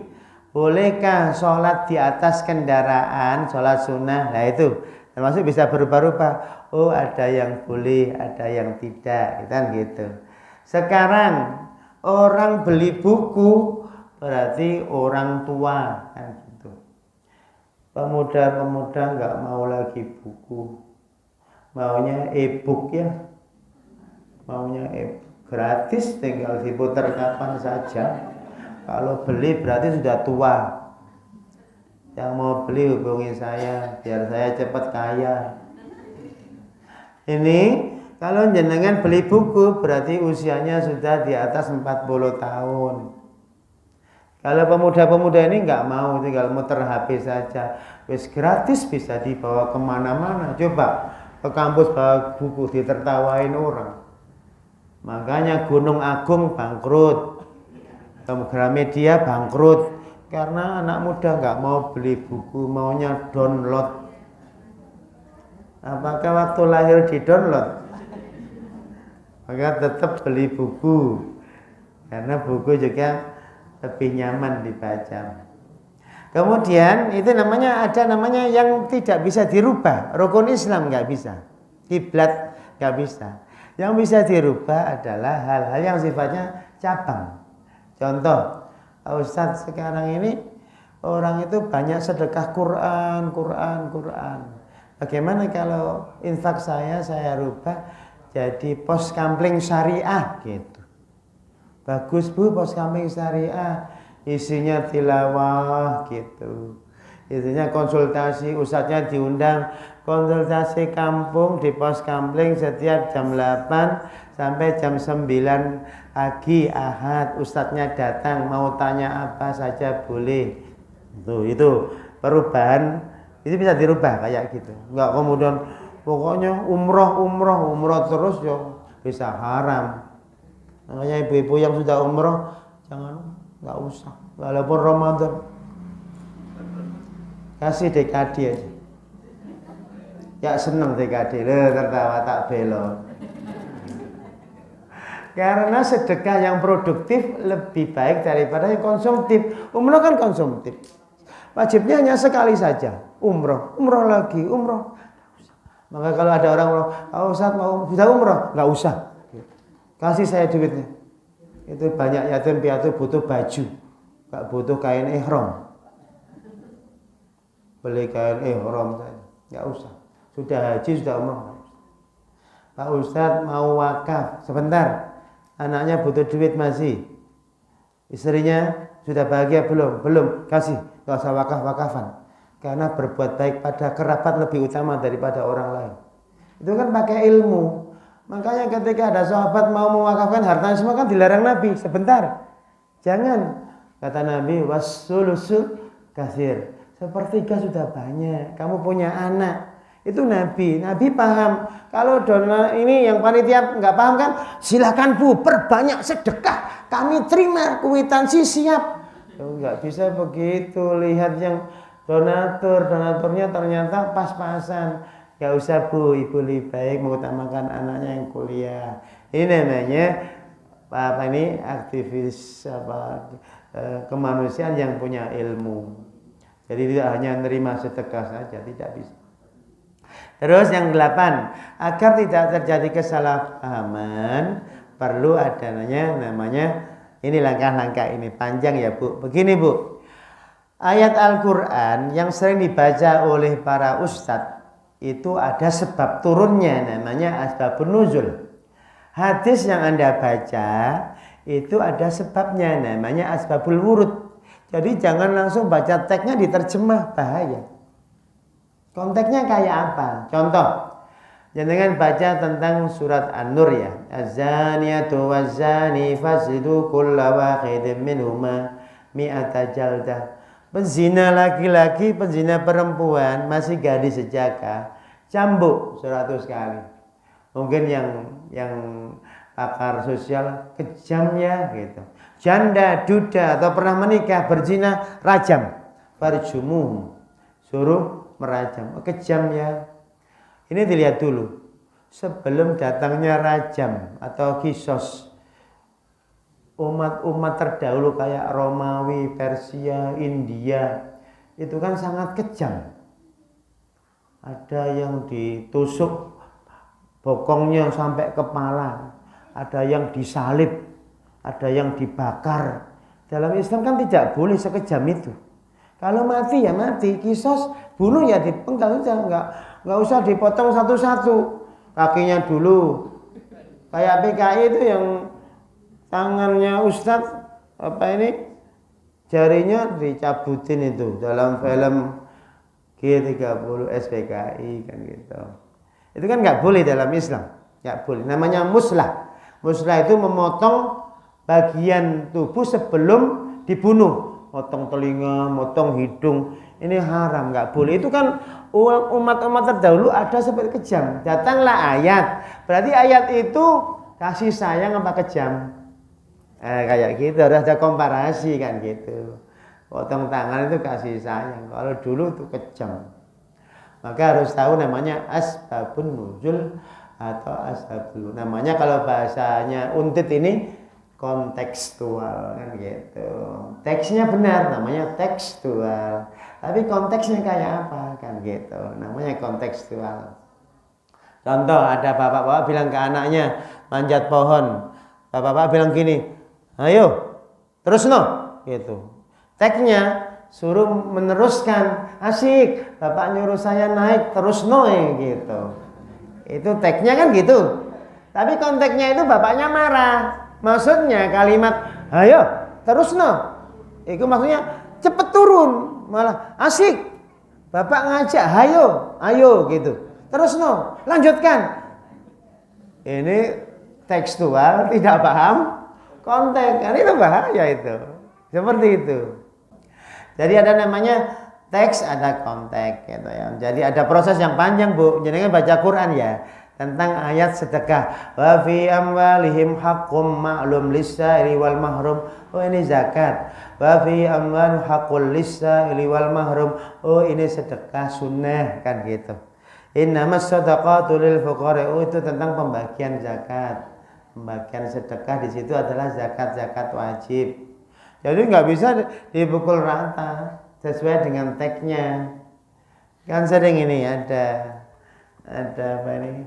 bolehkah sholat di atas kendaraan, sholat sunnah, nah itu termasuk bisa berubah-ubah. Oh ada yang boleh, ada yang tidak, kan gitu. Sekarang orang beli buku berarti orang tua, kan gitu. Pemuda-pemuda nggak mau lagi buku, maunya e-book ya, maunya e-book gratis, tinggal diputar kapan saja. Kalau beli berarti sudah tua. Yang mau beli hubungi saya biar saya cepat kaya. Ini kalau jenengan beli buku berarti usianya sudah di atas 40 tahun. Kalau pemuda-pemuda ini nggak mau, tinggal muter HP saja. Wis gratis bisa dibawa kemana-mana. Coba ke kampus bawa buku ditertawain orang. Makanya Gunung Agung bangkrut, Gramedia bangkrut karena anak muda nggak mau beli buku, maunya download. Apakah waktu lahir di download? Maka tetap beli buku karena buku juga lebih nyaman dibaca. Kemudian itu ada namanya yang tidak bisa dirubah. Rukun Islam nggak bisa, kiblat nggak bisa. Yang bisa dirubah adalah hal-hal yang sifatnya cabang. Contoh, Ustadz sekarang ini orang itu banyak sedekah Quran. Bagaimana kalau infak saya rubah jadi pos kampling syariah gitu. Bagus Bu, pos kampling syariah, isinya tilawah gitu. Isinya konsultasi, ustadznya diundang konsultasi kampung di pos kampling setiap jam 8 sampai jam 9 pagi Ahad. Ustadznya datang mau tanya apa saja boleh. Itu perubahan, itu bisa dirubah kayak gitu. Enggak kemudian pokoknya umroh terus ya bisa haram. Makanya ibu-ibu yang sudah umroh jangan, nggak usah. Walaupun Ramadan kasih DKD aja. Ya seneng DKD, tertawa tak belok. Karena sedekah yang produktif lebih baik daripada yang konsumtif. Umroh kan konsumtif. Wajibnya hanya sekali saja. Umroh lagi, umroh. Maka kalau ada orang umroh, Ustaz mau bisa umroh, nggak usah. Kasih saya duitnya. Itu banyak yatim piatu butuh baju, nggak butuh kain ihram. Beli kain ihram saja, nggak usah. Sudah haji, sudah umroh. Pak Ustadz mau wakaf, sebentar. Anaknya butuh duit masih. Istrinya sudah bahagia belum? Kasih, nggak usah wakaf-wakafan. Karena berbuat baik pada kerabat lebih utama daripada orang lain. Itu kan pakai ilmu. Makanya ketika ada sahabat mau mewakafkan hartanya semua kan dilarang Nabi. Sebentar, jangan. Kata Nabi, wassulusu katsir. Sepertiga sudah banyak. Kamu punya anak. Itu Nabi paham. Kalau dona ini yang panitia nggak paham kan, silakan Bu, perbanyak sedekah. Kami terima kwitansi siap. Nggak bisa begitu. Lihat yang donaturnya ternyata pas-pasan. Gak usah Bu, ibu lebih baik mengutamakan anaknya yang kuliah. Ini namanya aktivis kemanusiaan yang punya ilmu. Jadi tidak hanya menerima sedekah saja, tidak bisa. Terus yang 8, agar tidak terjadi kesalahpahaman, perlu ada namanya ini langkah-langkah ini panjang ya Bu. Begini Bu, ayat Al-Quran yang sering dibaca oleh para ustadz itu ada sebab turunnya, namanya asbabun nuzul. Hadis yang Anda baca itu ada sebabnya, namanya asbabul wurud. Jadi jangan langsung baca teksnya diterjemah, bahaya. Konteksnya kayak apa? Contoh, jangan baca tentang surat An-Nur ya. Az-zaniyatu waz-zani fajlidu kulla wahidin minhuma mi'ata jaldah Penzina laki-laki, penzina perempuan, masih gadis sejaka, cambuk 100 kali. Mungkin yang pakar sosial kejam ya gitu. Janda, duda atau pernah menikah berzina, rajam. Farjumuhum, suruh merajam. Kejam ya. Ini dilihat dulu. Sebelum datangnya rajam atau kisos, umat-umat terdahulu kayak Romawi, Persia, India itu kan sangat kejam. Ada yang ditusuk bokongnya sampai kepala, ada yang disalib, ada yang dibakar. Dalam Islam kan tidak boleh sekejam itu. Kalau mati ya mati, kisos, bunuh ya dipenggal saja, nggak usah dipotong satu-satu. Kakinya dulu, kayak PKI itu yang tangannya Ustadz jarinya dicabutin itu dalam film G30 SPKI kan gitu. Itu kan nggak boleh dalam Islam, nggak boleh. Namanya muslah. Muslah itu memotong bagian tubuh sebelum dibunuh, motong telinga, motong hidung. Ini haram, nggak boleh. Itu kan umat-umat terdahulu ada seperti kejam. Datanglah ayat, berarti ayat itu kasih sayang apa kejam? Kayak gitu, harus ada komparasi kan gitu. Potong tangan itu kasih sayang, kalau dulu itu kejam. Maka harus tahu namanya asbabun nuzul atau asbabul. Namanya kalau bahasanya Untit ini kontekstual kan gitu. Teksnya benar, namanya tekstual. Tapi konteksnya kayak apa kan gitu. Namanya kontekstual. Contoh, ada bapak-bapak bilang ke anaknya manjat pohon. Bapak-bapak bilang gini, ayo, terus no, gitu. Teksnya suruh meneruskan, asik. Bapak nyuruh saya naik, terus no, gitu. Itu teksnya kan gitu. Tapi konteksnya itu bapaknya marah. Maksudnya kalimat, ayo, terus no. Itu maksudnya cepet turun, malah asik. Bapak ngajak, ayo, gitu. Terus no, lanjutkan. Ini tekstual, tidak paham konteks, kan itu bahaya itu. Seperti itu. Jadi ada namanya teks, ada konteks gitu ya. Jadi ada proses yang panjang, Bu. Jadi baca Quran ya tentang ayat sedekah. Wa fi amwalihim haqqum ma'lum lis-sa'ili wal mahrum. Oh ini zakat. Wa fi amwalihim haqqul lis-sa'ili wal mahrum. Oh ini sedekah sunnah kan gitu. Innamas shadaqatu lil fuqara. Oh itu tentang pembagian zakat. Pembagian sedekah di situ adalah zakat wajib. Jadi nggak bisa dipukul rata sesuai dengan teksnya. Kan sering ini ada apa ini?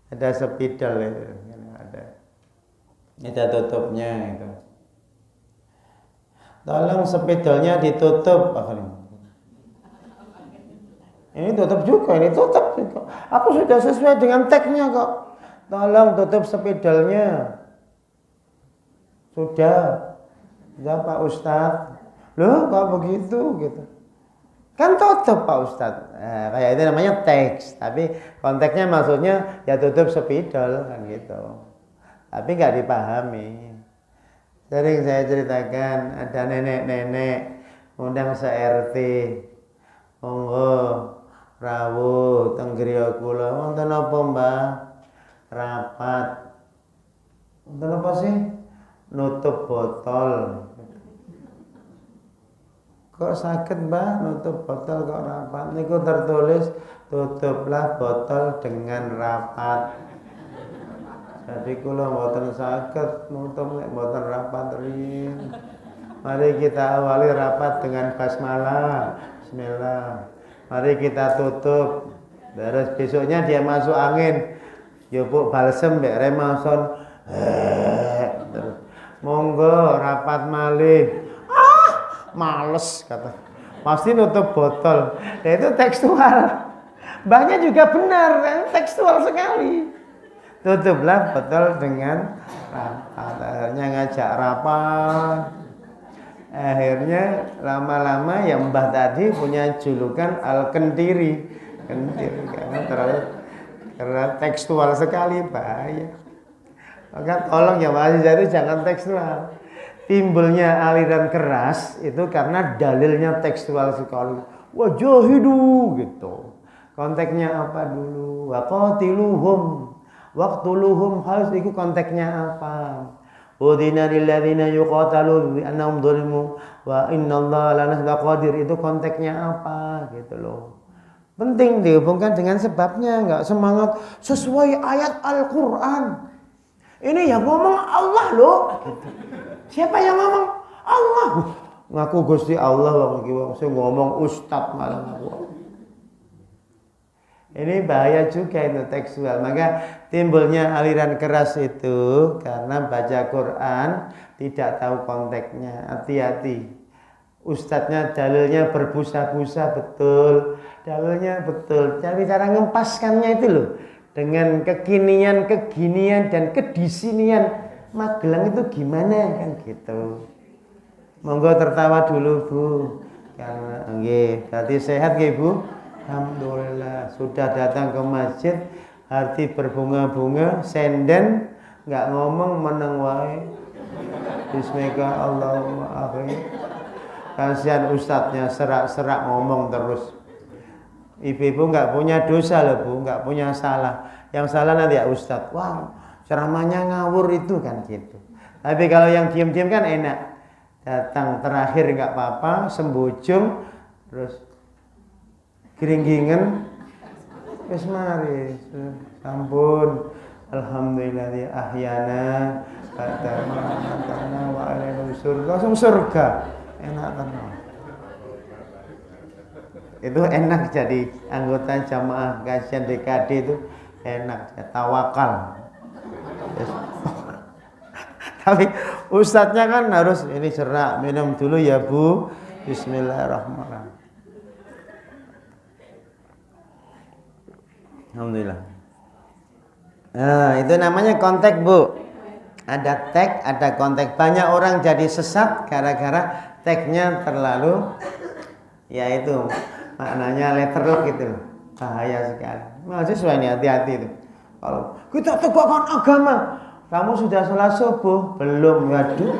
Ada spidol itu, ada tutupnya itu. Tolong spidolnya ditutup, ini tutup juga, ini tutup juga. Aku sudah sesuai dengan teksnya kok. Tolong tutup spidolnya. Sudah. Ya Pak Ustadz, loh kok begitu gitu? Kan tutup Pak Ustadz. Kayak itu namanya teks, tapi konteksnya maksudnya ya tutup spidol kan gitu. Tapi nggak dipahami. Sering saya ceritakan ada nenek-nenek undang se-RT, monggo rawuh teng griya kula wonten apa Mbah? Rapat. Wonten apa sih? Nutup botol. Kok sakit Mbak nutup botol kok rapat? Niku tertulis tutuplah botol dengan rapat. Jadi kula mboten sakit nutup nek mboten rapat rin. Mari kita awali rapat dengan basmalah. Bismillah. Mari kita tutup. Terus besoknya dia masuk angin. Yupuk balsem mbek Remason. Terus monggo rapat malih. Males kata. Pasti nutup botol. Nah itu tekstual. Mbahnya juga benar, tekstual sekali. Tutuplah botol dengan rapat. Akhirnya ngajak rapat. Akhirnya lama-lama yang Mbah tadi punya julukan Al-Kendiri. Kendiri karena tekstual sekali, bahaya. Maka tolong ya mahasiswa itu jangan tekstual. timbulnya aliran keras itu karena dalilnya tekstual sekali. Wajahidu gitu. Konteksnya apa dulu? Waqatiluhum. Waqtuluhum harus itu konteksnya apa? Udina lil ladzina yuqatalu bi annahum dzalimu wa innallaha lanasla qadir, itu konteksnya apa gitu loh. Penting dihubungkan dengan sebabnya, enggak semangat sesuai ayat Al-Qur'an. Ini yang ngomong Allah loh gitu. Siapa yang ngomong? Allah. Ngaku Gusti Allah wong iki ngomong ustaz malah ngaku. Ini bahaya juga itu tekstual. Maka timbulnya aliran keras itu karena baca Quran tidak tahu konteksnya. Hati-hati. Ustadznya dalilnya berbusa-busa betul. Dalilnya betul. Tapi cara ngempaskannya itu loh. Dengan kekinian, keginian, dan kedisinian. Magelang itu gimana kan gitu. Monggo tertawa dulu Bu. Karena berarti sehat nggih Bu? Alhamdulillah, sudah datang ke masjid, hati berbunga-bunga, senden, nggak ngomong meneng wae. Bismillah Allahumma akhir. Kasihan ustadznya serak-serak ngomong terus. Ibu-ibu nggak punya dosa loh Bu, nggak punya salah. Yang salah nanti ya ustadz. Wah, ceramahnya ngawur itu kan gitu. Tapi kalau yang diam-diam kan enak. Datang terakhir nggak apa-apa, sembujung, terus geringgingan, wis mari, sampun, alhamdulillah di ahyana, karena wa alaihi surga, langsung surga, enak tenang. Itu enak jadi anggota jamaah kajian DKD itu enak, tawakal. Yes. Tapi ustadznya kan harus ini serak, minum dulu ya Bu, bismillahirrahmanirrahim. Alhamdulillah. Nah, itu namanya konteks Bu. Ada teks, ada konteks. Banyak orang jadi sesat gara-gara teksnya terlalu, ya itu maknanya letterlock gitu. Bahaya sekali. Mahasiswa ini hati-hati itu. Kalau kita tegakkan agama, kamu sudah sholat subuh belum? Waduh.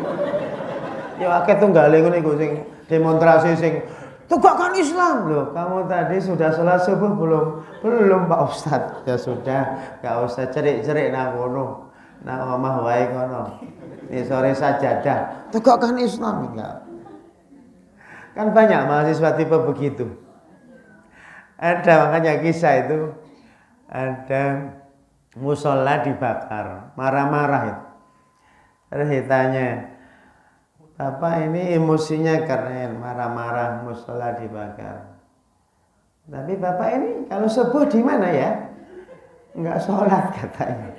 Ya akeh tunggal niku sing demonstrasi sing tegakkan Islam loh. Kamu tadi sudah sholat subuh belum? Belum Pak Ustadz. Ya sudah, gak usah cerik-cerik nang kono. Nang omah wae kono. Ini sore sajadah. Tegakkan Islam enggak? Kan banyak mahasiswa tipe begitu. Ada makanya kisah itu, ada musola dibakar, marah-marah itu. Terus ditanya, Bapak ini emosinya keren, marah-marah, musola dibakar. Tapi Bapak ini kalau subuh di mana ya? Enggak sholat katanya.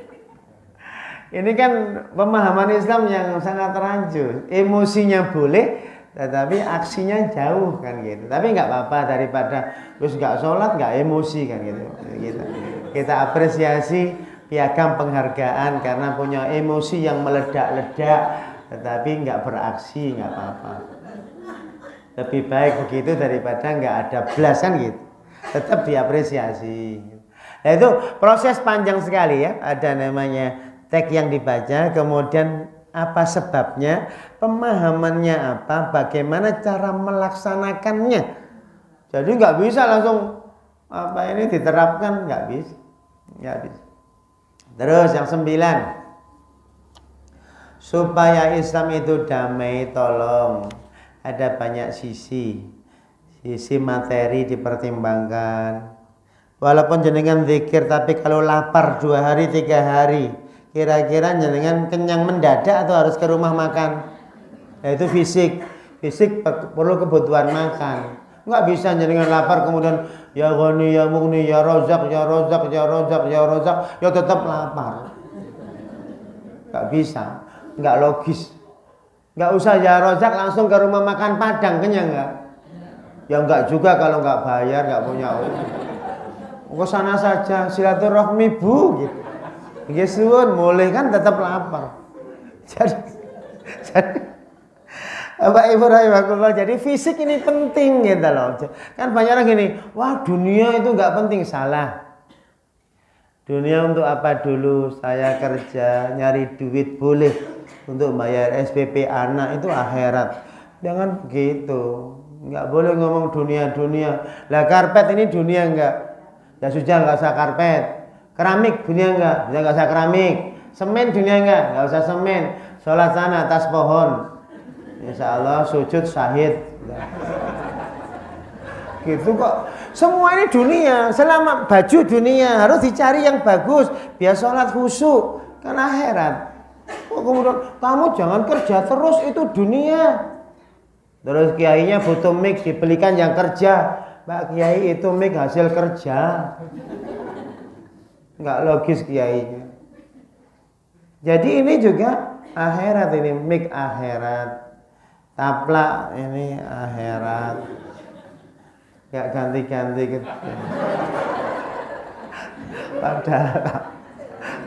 Ini kan pemahaman Islam yang sangat rancu. Emosinya boleh, tetapi aksinya jauh kan gitu. Tapi enggak apa-apa daripada terus enggak sholat, enggak emosi kan gitu. Kita apresiasi piagam penghargaan karena punya emosi yang meledak-ledak, tetapi enggak beraksi, enggak apa-apa. Lebih baik begitu daripada enggak ada belas kan gitu. Tetap diapresiasi. Nah itu proses panjang sekali ya. Ada namanya teks yang dibaca, kemudian apa sebabnya, pemahamannya apa, bagaimana cara melaksanakannya. Jadi nggak bisa langsung apa ini diterapkan, nggak bisa. Terus yang 9, supaya Islam itu damai, tolong ada banyak sisi materi dipertimbangkan. Walaupun jenengan zikir, tapi kalau lapar 2 hari 3 hari, kira-kira jenengan kenyang mendadak atau harus ke rumah makan? Yaitu fisik perlu kebutuhan makan. Enggak bisa jenengan lapar kemudian ya Ghani ya Mughni ya Razak ya tetap lapar. Enggak bisa, enggak logis. Enggak usah ya Razak langsung ke rumah makan Padang, kenyang enggak? Ya enggak juga kalau enggak bayar, enggak punya uang. Ke sana saja silaturahmi Bu gitu. Nggih suwun, mulai kan tetap lapar. Jadi Bapak Ibu rahimakumullah, jadi fisik ini penting gitu loh. Kan banyak orang gini, wah dunia itu enggak penting, salah. Dunia untuk apa dulu? Saya kerja, nyari duit boleh untuk bayar SPP anak, itu akhirat. Jangan begitu. Nggak boleh ngomong dunia-dunia. Lah karpet ini dunia enggak? Ya sudah nggak usah karpet. Keramik dunia enggak? Ya nggak usah keramik. Semen dunia enggak? Nggak usah semen. Sholat sana atas pohon. Insya Allah sujud syahid. Gitu kok. Semua ini dunia. Selama baju dunia harus dicari yang bagus biar sholat khusyuk. Kan akhirat. Oh, kemudian kamu jangan kerja terus, itu dunia. Terus kiainya butuh mic, dibelikan yang kerja. Pak Kiai, itu mic hasil kerja. Nggak logis kiainya. Jadi ini juga akhirat, ini mic akhirat. Taplak ini akhirat. Nggak ganti-ganti gitu.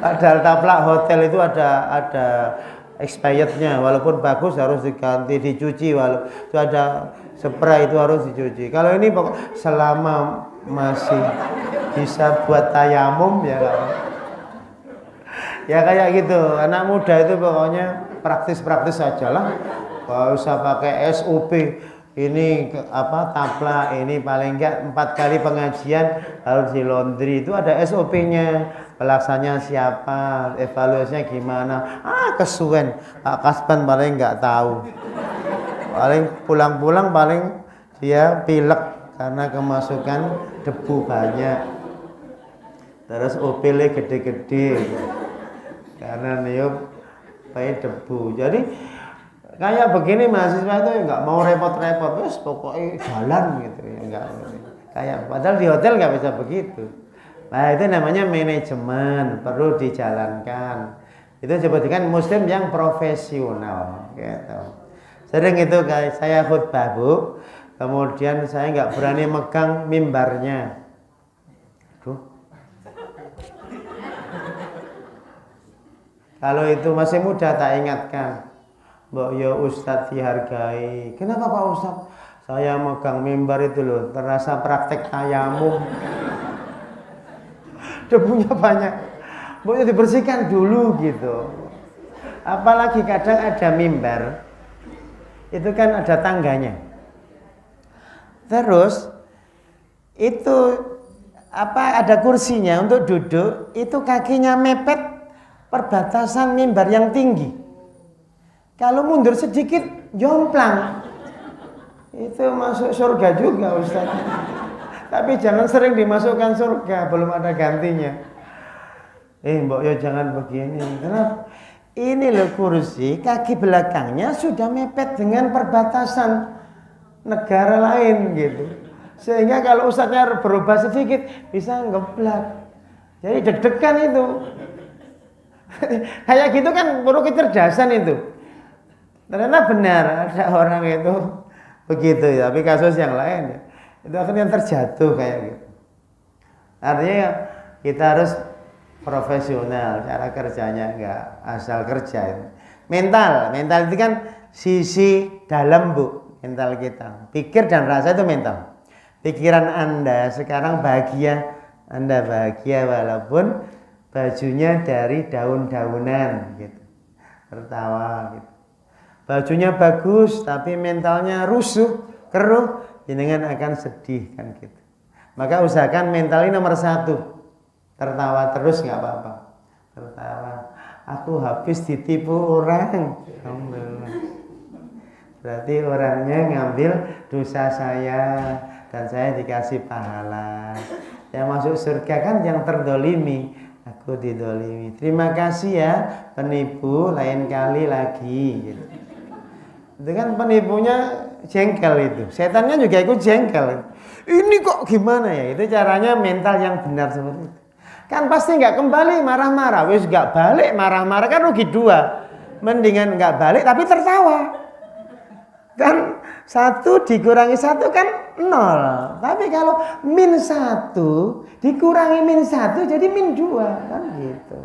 Padahal taplak hotel itu ada expirednya, walaupun bagus harus diganti, dicuci, walaupun itu ada spray itu harus dicuci. Kalau ini pokok selama masih bisa buat tayamum ya kan? Ya kayak gitu. Anak muda itu pokoknya praktis-praktis saja lah. Gak usah pakai SOP. Ini apa taplak, ini paling enggak 4 kali pengajian harus di laundry, itu ada SOP-nya, pelaksanya siapa, evaluasinya gimana. Kesuwen Pak Kasban paling enggak tahu, paling pulang-pulang paling dia pilek karena kemasukan debu banyak, terus OPL gede-gede karena niup pakai debu. Jadi kayak begini mahasiswa itu nggak mau repot-repot, wes pokoknya jalan gitu ya, enggak. Kayak padahal di hotel nggak bisa begitu. Nah itu namanya manajemen, perlu dijalankan. Itu disebutkan muslim yang profesional. Gitu. Sering itu guys, saya khutbah bu, kemudian saya nggak berani megang mimbarnya. Duh. Kalau itu masih muda tak ingatkan. Mbak ya Ustadz dihargai. Kenapa Pak Ustadz? Saya megang mimbar itu loh, terasa praktek tayamum. Debunya banyak. Mbak dibersihkan dulu gitu. Apalagi kadang ada mimbar, itu kan ada tangganya. Terus itu apa ada kursinya untuk duduk, itu kakinya mepet perbatasan mimbar yang tinggi. Kalau mundur sedikit, jomplang. Itu masuk surga juga Ustaz. Tapi jangan sering dimasukkan surga, belum ada gantinya. Mbok yo jangan begini. Kenapa? Ini loh kursi, kaki belakangnya sudah mepet dengan perbatasan negara lain gitu. Sehingga kalau Ustaznya berubah sedikit, bisa ngeblak. Jadi deg-degan itu. Kayak gitu kan perlu kecerdasan itu. Ternyata benar ada orang itu begitu ya, tapi kasus yang lain ya, itu akhirnya terjatuh kayak gitu. Artinya kita harus profesional, cara kerjanya enggak asal kerja. Mental itu kan sisi dalam bu, mental kita. Pikir dan rasa itu mental. Pikiran Anda sekarang bahagia, Anda bahagia walaupun bajunya dari daun-daunan gitu, tertawa gitu. Bajunya bagus tapi mentalnya rusuh, keruh, jenengan akan sedih kan gitu. Maka usahakan mental ini nomor 1. Tertawa terus nggak apa-apa. Tertawa. Aku habis ditipu orang. Alhamdulillah. Berarti orangnya ngambil dosa saya dan saya dikasih pahala. Yang masuk surga kan yang terdolimi. Aku didolimi. Terima kasih ya penipu, lain kali lagi gitu. Itu kan penipunya jengkel itu. Setannya juga ikut jengkel. Ini kok gimana ya? Itu caranya mental yang benar seperti itu. Kan pasti nggak kembali marah-marah. Wis nggak balik marah-marah kan rugi 2. Mendingan nggak balik tapi tertawa. Kan 1 dikurangi 1 kan 0. Tapi kalau -1 dikurangi -1 jadi -2 kan gitu.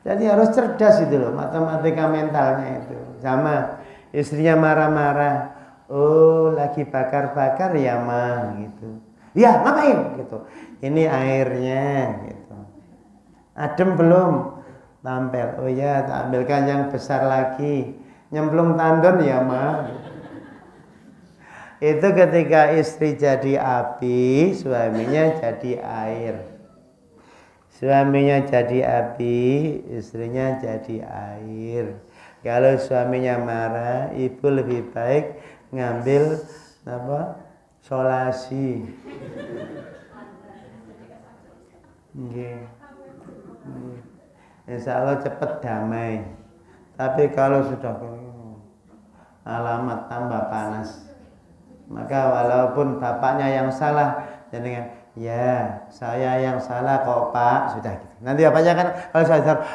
Jadi harus cerdas itu loh matematika mentalnya itu. Sama istrinya marah-marah, oh lagi bakar-bakar ya mah gitu. Ya ngapain gitu. Ini airnya gitu. Adem belum? Tampil. Oh ya, tak ambilkan yang besar lagi. Nyemplung tandon ya, Ma. Itu ketika istri jadi api, suaminya jadi air. Suaminya jadi api, istrinya jadi air. Kalau suaminya marah, ibu lebih baik ngambil apa? Solasi. Okay. Insya Allah cepat damai. Tapi kalau sudah alamat tambah panas, maka walaupun bapaknya yang salah, jangan ya saya yang salah kok Pak, sudah gitu. Nanti bapaknya kan kalau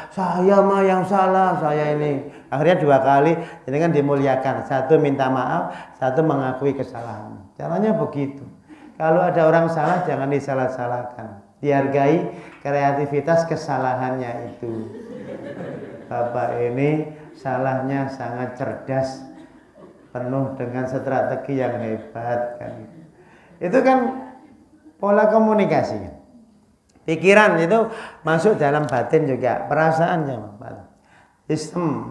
saya mah yang salah, saya ini akhirnya 2 kali, jadi kan dimuliakan. Satu minta maaf, satu mengakui kesalahan. Caranya begitu. Kalau ada orang salah jangan disalah-salahkan. Dihargai kreativitas kesalahannya itu. Bapak ini salahnya sangat cerdas, penuh dengan strategi yang hebat kan. Itu kan pola komunikasi. Pikiran itu masuk dalam batin juga, perasaannya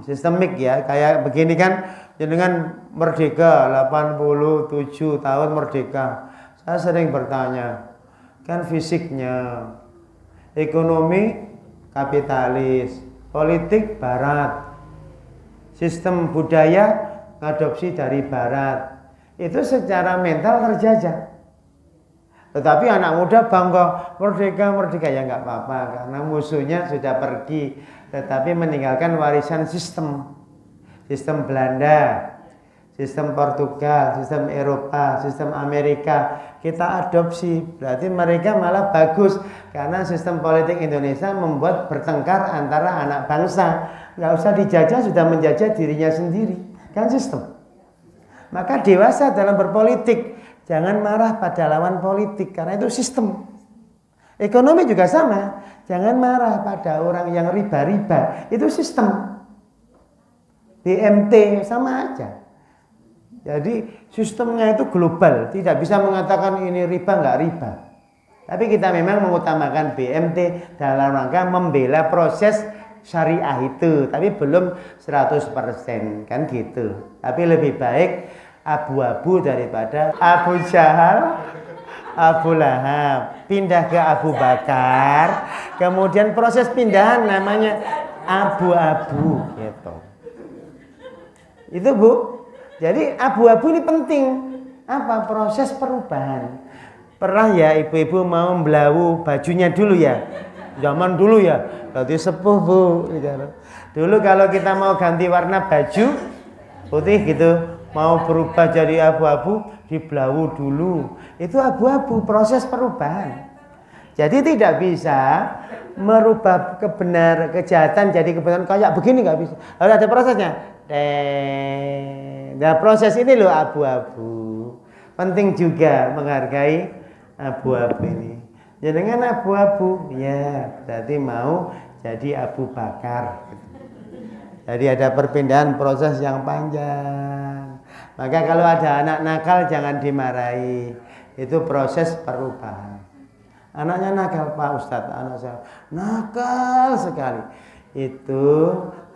sistemik ya, kayak begini kan, dengan merdeka 87 tahun merdeka. Saya sering bertanya, kan fisiknya, ekonomi kapitalis, politik barat, sistem budaya ngadopsi dari barat, itu secara mental terjajah. Tetapi anak muda bangga merdeka ya nggak apa-apa karena musuhnya sudah pergi, tetapi meninggalkan warisan sistem Belanda, sistem Portugal, sistem Eropa, sistem Amerika kita adopsi. Berarti mereka malah bagus karena sistem politik Indonesia membuat bertengkar antara anak bangsa. Nggak usah dijajah, sudah menjajah dirinya sendiri kan sistem. Maka dewasa dalam berpolitik, jangan marah pada lawan politik karena itu sistem. Ekonomi juga sama, jangan marah pada orang yang riba-riba, itu sistem. DMT sama aja. Jadi sistemnya itu global, tidak bisa mengatakan ini riba nggak riba. Tapi kita memang mengutamakan BMT dalam rangka membela proses syariah itu, tapi belum 100% kan gitu. Tapi lebih baik abu-abu daripada Abu Jahal, Abu Lahab, pindah ke Abu Bakar, kemudian proses pindahan namanya abu-abu gitu. Itu Bu. Jadi abu-abu ini penting. Apa? Proses perubahan. Pernah ya ibu-ibu mau belawu bajunya dulu ya? Zaman dulu ya, berarti sepuh Bu. Dulu kalau kita mau ganti warna baju putih gitu, mau berubah jadi abu-abu, dibelawu dulu. Itu abu-abu, proses perubahan. Jadi tidak bisa merubah kejahatan jadi kebenaran kayak begini, nggak bisa. Harus ada prosesnya. Nah proses ini loh abu-abu. Penting juga menghargai abu-abu ini. Ya dengan abu-abu, ya berarti mau jadi Abu Bakar. Jadi ada perpindahan proses yang panjang. Maka kalau ada anak nakal jangan dimarahi. Itu proses perubahan. Anaknya nakal Pak Ustadz, anak saya nakal sekali. Itu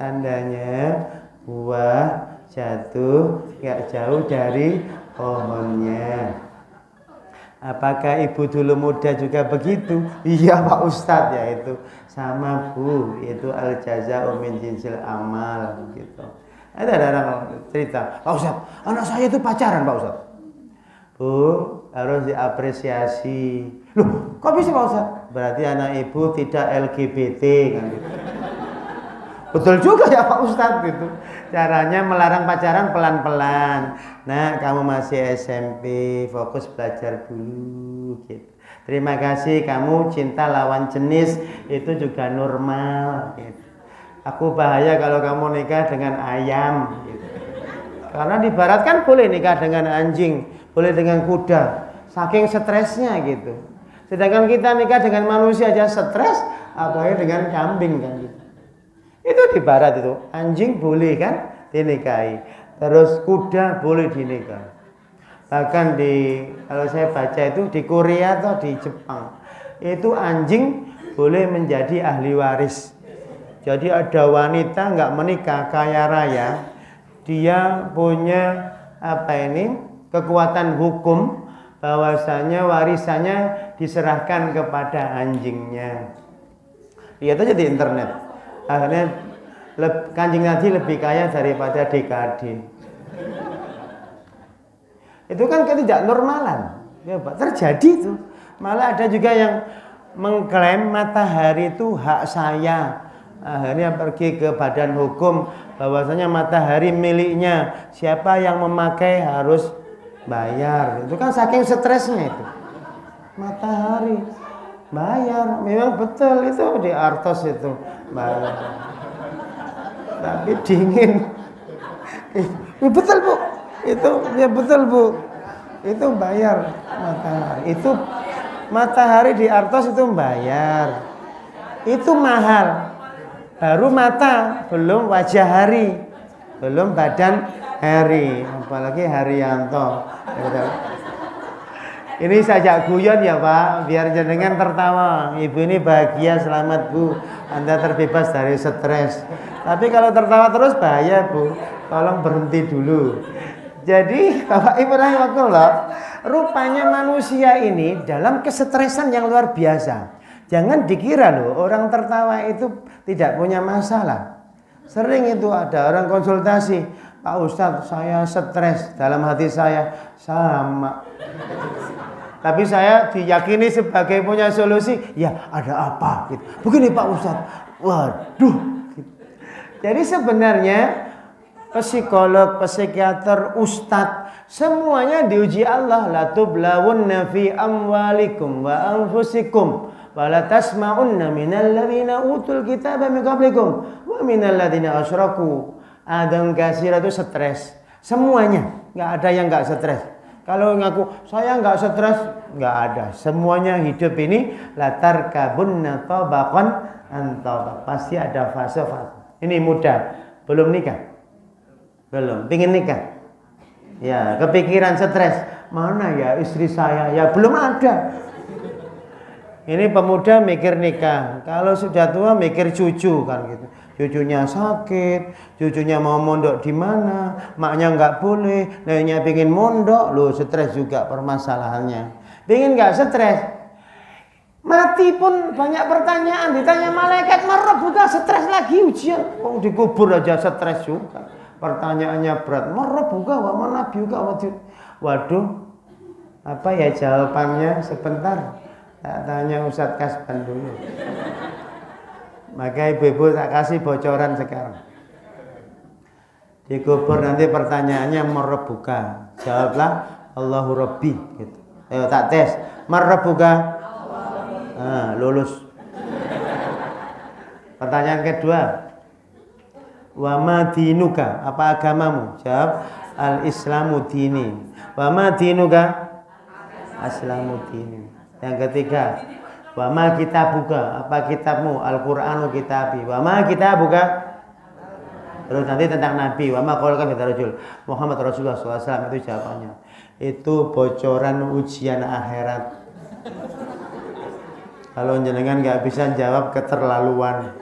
tandanya buah jatuh gak jauh dari pohonnya. Apakah ibu dulu muda juga begitu? Iya Pak Ustadz, ya itu sama Bu, itu al jaza'u min jinsil amal gitu. Ada orang cerita, Pak Ustadz, anak saya itu pacaran Pak Ustadz. Bu, harus diapresiasi. Loh, kok bisa Pak Ustadz? Berarti anak ibu tidak LGBT kan gitu. Betul juga ya Pak Ustadz gitu. Caranya melarang pacaran pelan-pelan. Nah, kamu masih SMP, fokus belajar dulu gitu. Terima kasih kamu cinta lawan jenis itu juga normal gitu. Aku bahaya kalau kamu nikah dengan ayam gitu. Karena di barat kan boleh nikah dengan anjing, boleh dengan kuda. Saking stresnya gitu. Sedangkan kita nikah dengan manusia aja stres, apalagi dengan kambing kan gitu. Itu di barat itu, anjing boleh kan dinikahi, terus kuda boleh dinikahi. Bahkan kalau saya baca itu di Korea atau di Jepang, itu anjing boleh menjadi ahli waris. Jadi ada wanita nggak menikah kaya raya, dia punya kekuatan hukum bahwasanya warisannya diserahkan kepada anjingnya. Lihat aja di internet. Akhirnya Kanjeng Nabi lebih kaya daripada DKD. Itu kan ketidaknormalan. Ya, Pak, terjadi itu. Malah ada juga yang mengklaim matahari itu hak saya. Akhirnya pergi ke badan hukum bahwasanya matahari miliknya. Siapa yang memakai harus bayar. Itu kan saking stresnya itu. Matahari bayar, memang betul itu di Artos itu bayar. Tapi dingin. Betul Bu. Itu ya betul Bu. Itu bayar matahari. Itu matahari di Artos itu bayar. Itu mahal. Baru mata, belum wajah hari, belum badan hari, apalagi Haryanto. Ini saja guyon ya Pak, biar jenengan tertawa. Ibu ini bahagia, selamat Bu. Anda terbebas dari stres. Tapi kalau tertawa terus bahaya Bu. Tolong berhenti dulu. Jadi Bapak Ibu rahimakumullah, rupanya manusia ini dalam kesetresan yang luar biasa. Jangan dikira loh orang tertawa itu tidak punya masalah. Sering itu ada orang konsultasi, Pak Ustadz saya stres, dalam hati saya sama. Tapi saya diyakini sebagai punya solusi, ya ada apa? Gitu. Begini Pak Ustadz, waduh. Gitu. Jadi sebenarnya psikolog, psikiater, ustadz, semuanya diuji Allah. La tublawunna fi amwalikum wa anfusikum wa la tasma'unna minal ladzina utul kitaba min qablikum wa minal ladzina asyraku. Adam kasir itu stres. Semuanya, nggak ada yang nggak stres. Kalau ngaku saya nggak stres, nggak ada. Semuanya hidup ini latar kabunna tabaqan antabaq. Pasti ada fase-fase. Ini muda, belum nikah, belum, pingin nikah. Ya, kepikiran stres. Mana ya istri saya? Ya belum ada. Ini pemuda mikir nikah. Kalau sudah tua mikir cucu kan gitu. Cucunya sakit, cucunya mau mondok di mana, maknya nggak boleh, neneknya pingin mondok, lo stres juga permasalahannya. Pingin nggak stres, mati pun banyak pertanyaan, ditanya malaikat marah bukan stres lagi ujian, oh dikubur aja stres juga, pertanyaannya berat, marah bukan, wa mana juga, waduh, apa ya jawabannya sebentar, tak tanya Ustadz Kasban dulu. Maka ibu-ibu tak kasih bocoran sekarang. Dikubur nanti pertanyaannya merebuka. Jawablah Allahu Rabbi gitu. Ayo tak tes. Merebuka. Lulus. Pertanyaan kedua. Wa ma dinuka? Apa agamamu? Jawab al-islamu dini. Wa ma dinuka? Islamu dini. Yang ketiga, wa ma kitabuka, apa kitabmu? Al-Qur'anu kitabi. Wa ma kitabuka? Terus nanti tentang Nabi. Wa ma qaulaka fi rajul Muhammad Rasulullah SAW, itu jawabannya. Itu bocoran ujian akhirat. Kalau jenengan nggak bisa jawab keterlaluan.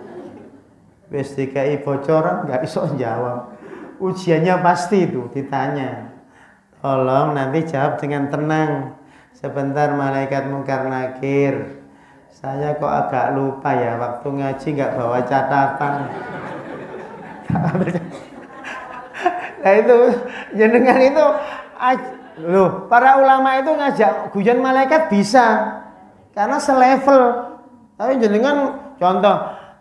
Wis dikai bocoran nggak bisa jawab. Ujiannya pasti itu ditanya. Tolong nanti jawab dengan tenang. Sebentar malaikat Munkar Nakir. Saya kok agak lupa ya, waktu ngaji nggak bawa catatan. Nah itu, jenengan itu, loh, para ulama itu ngajak guyon malaikat bisa, karena selevel. Tapi jenengan, contoh,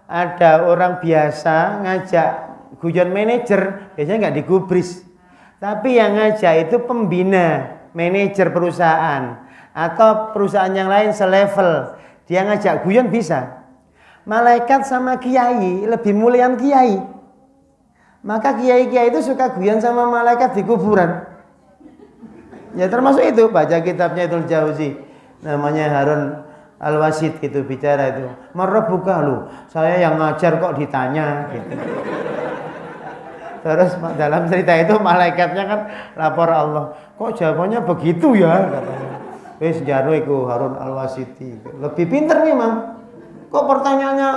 ada orang biasa ngajak guyon manajer, biasanya nggak digubris. Tapi yang ngajak itu pembina, manajer perusahaan, atau perusahaan yang lain selevel. Dia ngajak guyon bisa. Malaikat sama kiai lebih mulian kiai. Maka kiai-kiai itu suka guyon sama malaikat di kuburan. Ya termasuk itu, baca kitabnya Ibnu Jauzi. Namanya Harun Al-Wasid gitu bicara itu. Merebuka lu, saya yang ngajar kok ditanya gitu. Terus dalam cerita itu malaikatnya kan lapor Allah. Kok jawabannya begitu ya katanya. Wis jaro iku Harun Al-Wasiti. Lebih pinter memang. Kok pertanyaannya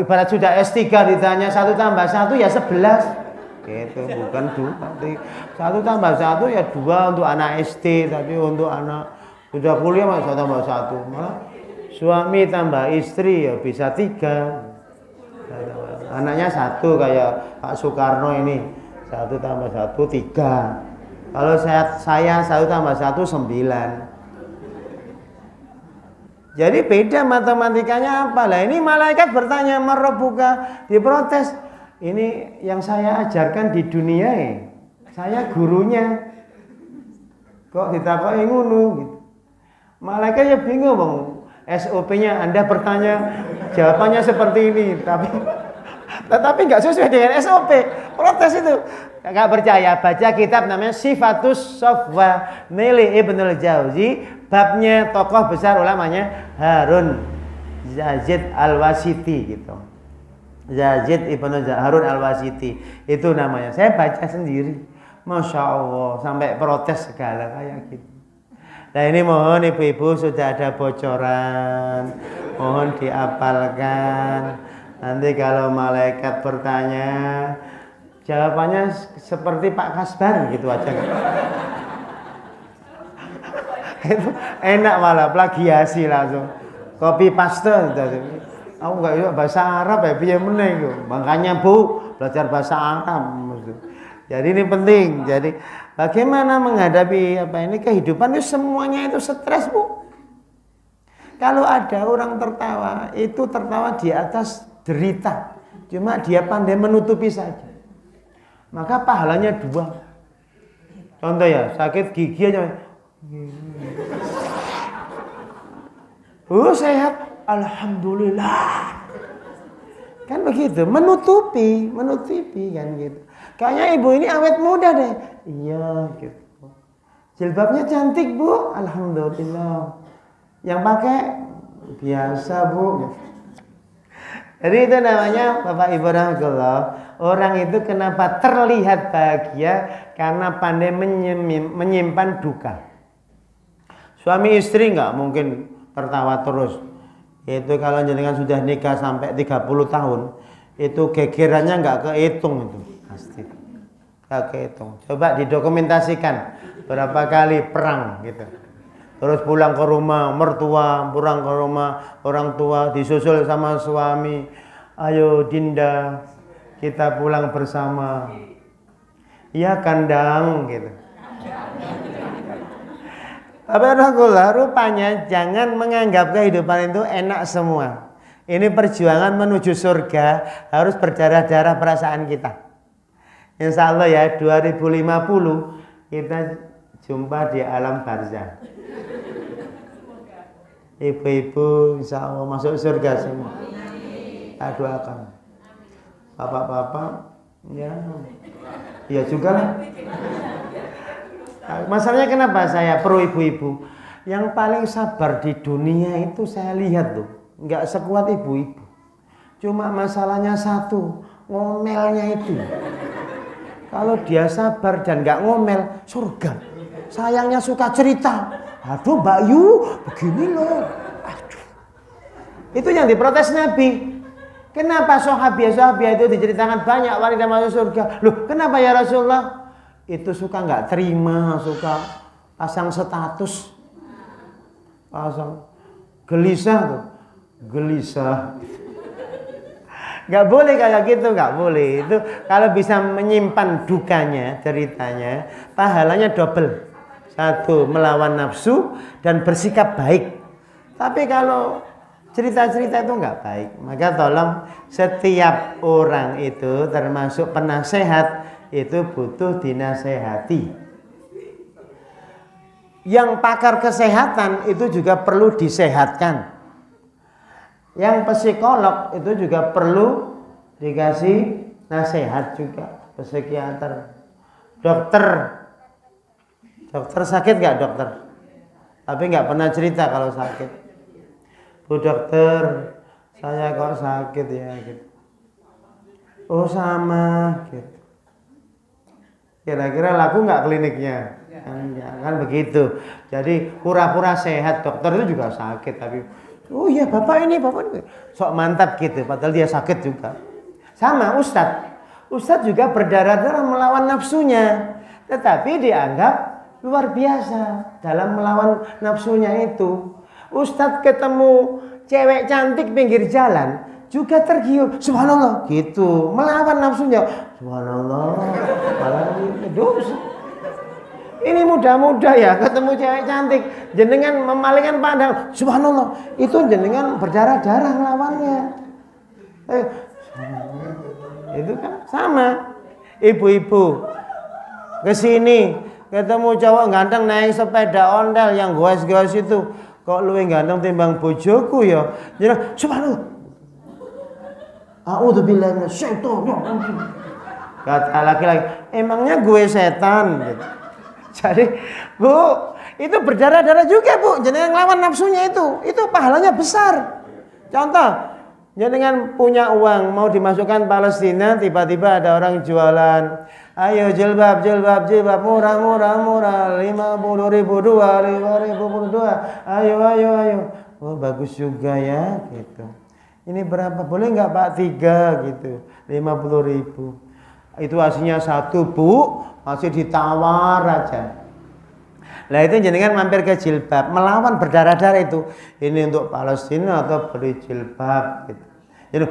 ibarat sudah S3 ditanya 1 tambah 1 ya 11. Gitu, bukan 2. 1 tambah 1 ya 2 untuk anak SD, tapi untuk anak sudah kuliah mah 1 tambah 1. Malah suami tambah istri ya bisa 3. Anaknya 1 kayak Pak Soekarno ini. 1 tambah 1 3. Kalau saya 1 tambah 1 9. Jadi beda matematikanya apa? Lah ini malaikat bertanya marabbuka, diprotes. Ini yang saya ajarkan di dunia saya gurunya. Kok ditakoki ngono gitu. Malaikat ya bingung, Bang. SOP-nya Anda bertanya, jawabannya seperti ini, tetapi nggak sesuai dengan SOP. Protes itu. Nggak percaya, baca kitab namanya Sifatus Sofwa Mili Ibnul Jauzi, babnya tokoh besar ulamanya Harun Yazid Al-Wasiti gitu. Yazid Ibnu Harun Al-Wasiti itu namanya. Saya baca sendiri. Masya Allah, sampai protes segala kayak gitu. Nah ini mohon ibu-ibu sudah ada bocoran, mohon diapalkan. Nanti kalau malaikat bertanya, jawabannya seperti Pak Kasbar gitu aja. Itu enak malah plagiasi langsung. Copy paste gitu. Aku enggak bisa bahasa Arab ya piye meneh iku. Makanya Bu, belajar bahasa Arab. Jadi ini penting. Jadi bagaimana menghadapi ini kehidupan itu semuanya itu stres, Bu. Kalau ada orang tertawa, itu tertawa di atas derita. Cuma dia pandai menutupi saja. Maka pahalanya 2. Contoh ya, sakit gigi aja. Sehat, alhamdulillah. Kan begitu, menutupi kan gitu. Kayaknya ibu ini awet muda deh. Iya gitu. Jilbabnya cantik, Bu. Alhamdulillah. Yang pakai biasa, Bu. Jadi itu namanya Bapak Ibu rahmatullah. Orang itu kenapa terlihat bahagia? Karena pandai menyimpan duka. Suami istri nggak mungkin tertawa terus. Itu kalau jenengan sudah nikah sampai 30 tahun, itu gegerannya nggak kehitung itu pasti. Nggak kehitung. Coba didokumentasikan berapa kali perang gitu. Terus pulang ke rumah mertua, pulang ke rumah orang tua, disusul sama suami. Ayo Dinda, kita pulang bersama. Iya kandang gitu. Tapi rupanya jangan menganggap kehidupan itu enak semua. Ini perjuangan menuju surga harus berdarah-darah perasaan kita. Insya Allah ya 2050 kita jumpa di alam barzah. Ibu-ibu insya Allah masuk surga semua. Kita doakan. Bapak-bapak ya juga lah. Masalahnya kenapa saya pro ibu-ibu? Yang paling sabar di dunia itu saya lihat tuh, nggak sekuat ibu-ibu. Cuma masalahnya satu, ngomelnya itu. Kalau dia sabar dan nggak ngomel, surga. Sayangnya suka cerita. Aduh Mbak Yu, begini loh. Aduh. Itu yang diprotes Nabi. Kenapa sahabiah itu diceritakan banyak wanita masuk surga? Loh, kenapa ya Rasulullah? Itu suka nggak terima, suka pasang status, pasang gelisah tuh, gelisah. Nggak boleh kayak gitu, nggak boleh. Itu kalau bisa menyimpan dukanya, ceritanya, pahalanya double. 1, melawan nafsu dan bersikap baik. Tapi kalau cerita-cerita itu nggak baik, maka tolong setiap orang itu termasuk penasehat itu butuh dinasehati. Yang pakar kesehatan itu juga perlu disehatkan. Yang psikolog itu juga perlu dikasih nasihat juga. Psikiater, dokter sakit nggak dokter? Tapi nggak pernah cerita kalau sakit. Bu dokter, saya kok sakit ya gitu. Oh sama gitu. Kira-kira laku nggak kliniknya? Kan begitu. Jadi pura-pura sehat, dokter itu juga sakit tapi oh iya bapak ini sok mantap gitu padahal dia sakit juga. Sama Ustadz juga berdarah-darah melawan nafsunya, tetapi dianggap luar biasa dalam melawan nafsunya itu. Ustadz ketemu cewek cantik pinggir jalan juga tergiur, subhanallah gitu, melawan nafsunya, subhanallah, malah dosa. Ini muda-muda ya ketemu cewek cantik, jenengan memalingkan pandang, subhanallah, itu jenengan berdarah-darah melawannya. Itu kan sama. Ibu-ibu kesini ketemu cowok ganteng naik sepeda ondel yang goes-goes itu, kok luwih ganteng timbang bojoku ya. Jenengan subhanallah. A'udzubillahi minasyaitonir rajim. Kata laki-laki, emangnya gue setan gitu. Jadi, Bu, itu berdarah-darah juga, Bu. Jenengan ngelawan nafsunya itu pahalanya besar. Contoh, jenengan punya uang mau dimasukkan Palestina, tiba-tiba ada orang jualan, ayo jilbab murah 50.000 dua, 5.000 dua. Ayo. Oh, bagus juga ya gitu. Ini berapa? Boleh nggak Pak? 3 gitu. 50.000. Itu hasilnya 1, Bu. Masih ditawar aja. Nah itu jenengan mampir ke jilbab, melawan berdarah-darah itu. Ini untuk Palestina atau beli jilbab gitu. Jadi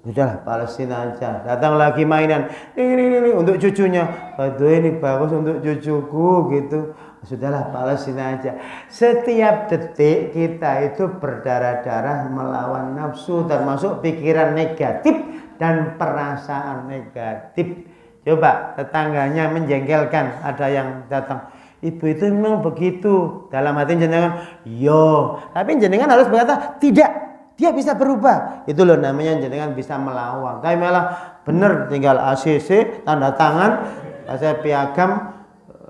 udahlah Palestina aja. Datang lagi mainan. Ini untuk cucunya. Aduh ini bagus untuk cucuku gitu. Sudahlah Palestina aja. Setiap detik kita itu berdarah-darah melawan nafsu, termasuk pikiran negatif dan perasaan negatif. Coba tetangganya menjengkelkan, ada yang datang, ibu itu memang begitu, dalam hati jenengan yo, tapi jenengan harus berkata tidak, dia bisa berubah. Itu loh namanya jenengan bisa melawan. Tapi malah bener tinggal ACC tanda tangan, saya piagam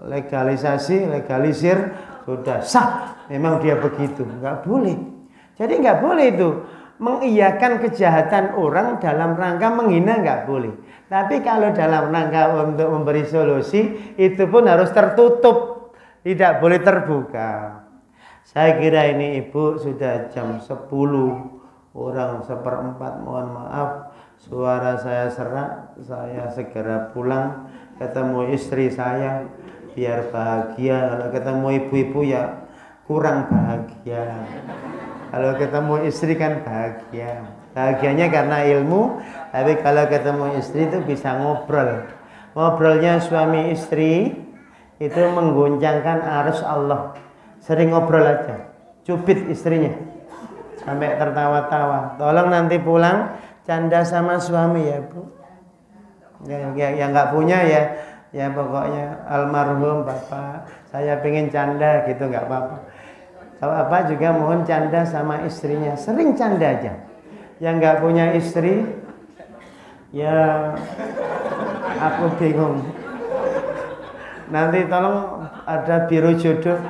legalisir sudah sah, memang dia begitu. Nggak boleh. Jadi nggak boleh itu mengiyakan kejahatan orang dalam rangka menghina, nggak boleh. Tapi kalau dalam rangka untuk memberi solusi, itu pun harus tertutup, tidak boleh terbuka. Saya kira ini ibu sudah jam 10, orang 1/4, mohon maaf suara saya serak, saya segera pulang ketemu istri saya biar bahagia. Kalau ketemu ibu-ibu ya kurang bahagia. Kalau ketemu istri kan bahagia. Bahagianya karena ilmu, tapi kalau ketemu istri itu bisa ngobrol. Ngobrolnya suami istri itu mengguncangkan arus Allah. Sering ngobrol aja, cubit istrinya sampai tertawa-tawa. Tolong nanti pulang canda sama suami ya Bu. Yang nggak punya ya pokoknya almarhum bapak, saya pengen canda gitu, nggak apa-apa. Kalau apa juga mohon canda sama istrinya, sering canda aja. Yang nggak punya istri, ya aku bingung. Nanti tolong ada biro jodoh,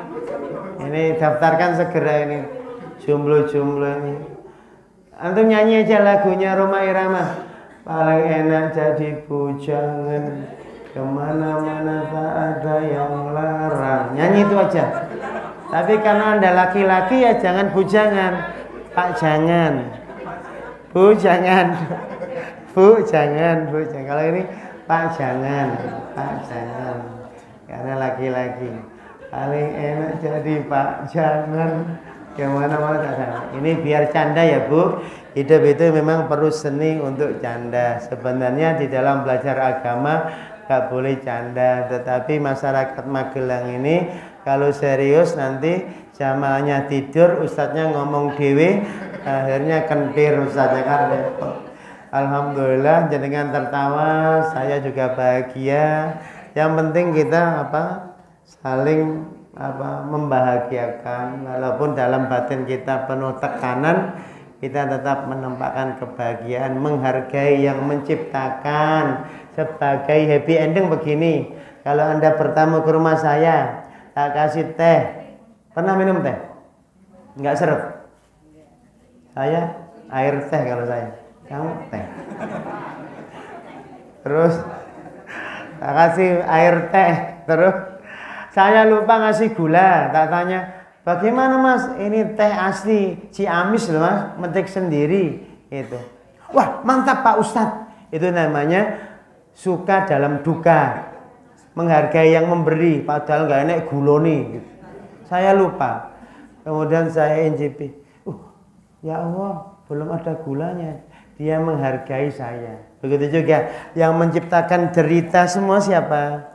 ini daftarkan segera ini jomblo-jomblo ini. Antum nyanyi aja lagunya Rhoma Irama, paling enak jadi bujangan, kemana-mana tak ada yang larang. Nyanyi itu aja. Tapi karena Anda laki-laki ya jangan bujangan, Pak jangan, Bu jangan, Bu jangan. Kalau ini Pak jangan, karena laki-laki. Paling enak jadi Pak jangan, kemana-mana tak ada. Ini biar canda ya Bu. Hidup itu memang perlu seni untuk canda. Sebenarnya di dalam belajar agama gak boleh canda, tetapi masyarakat Magelang ini kalau serius nanti jamaahnya tidur, ustadznya ngomong dewe, akhirnya kentir ustadznya kan. Alhamdulillah jenengan tertawa, saya juga bahagia. Yang penting kita saling membahagiakan, walaupun dalam batin kita penuh tekanan, kita tetap menempatkan kebahagiaan, menghargai yang menciptakan. Sebagai happy ending begini, kalau Anda bertamu ke rumah saya, tak kasih teh, pernah minum teh? Enggak seret. Saya air teh kalau saya, kamu teh. Terus tak kasih air teh, terus Saya lupa ngasih gula. Tak tanya, bagaimana mas? Ini teh asli Ciamis loh mas, metik sendiri. Itu. Wah mantap Pak Ustadz. Itu namanya suka dalam duka. Menghargai yang memberi, padahal nggak enak guloni. Gitu. Saya lupa. Kemudian saya NJP. Ya Allah, belum ada gulanya. Dia menghargai saya. Begitu juga yang menciptakan derita semua siapa?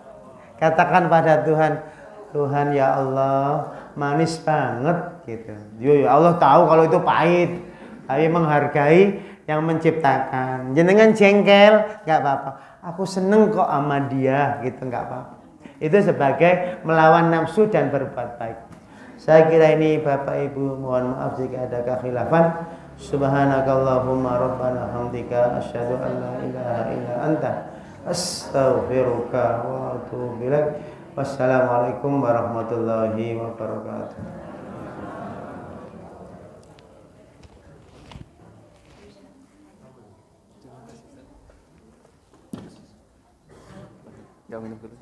Katakan pada Tuhan, Tuhan ya Allah, manis banget gitu. Ya Allah tahu kalau itu pahit, tapi menghargai yang menciptakan. Jenengan jengkel, nggak apa-apa. Aku seneng kok sama dia, gitu nggak apa-apa. Itu sebagai melawan nafsu dan berbuat baik. Saya kira ini Bapak Ibu, mohon maaf jika ada kekhilafan. Subhanakallahumma rabbana hamdika asyhadu an la ilaha illa anta astaghfiruka wa atubu ilaik. Wassalamualaikum warahmatullahi wabarakatuh. Gak minum dulu.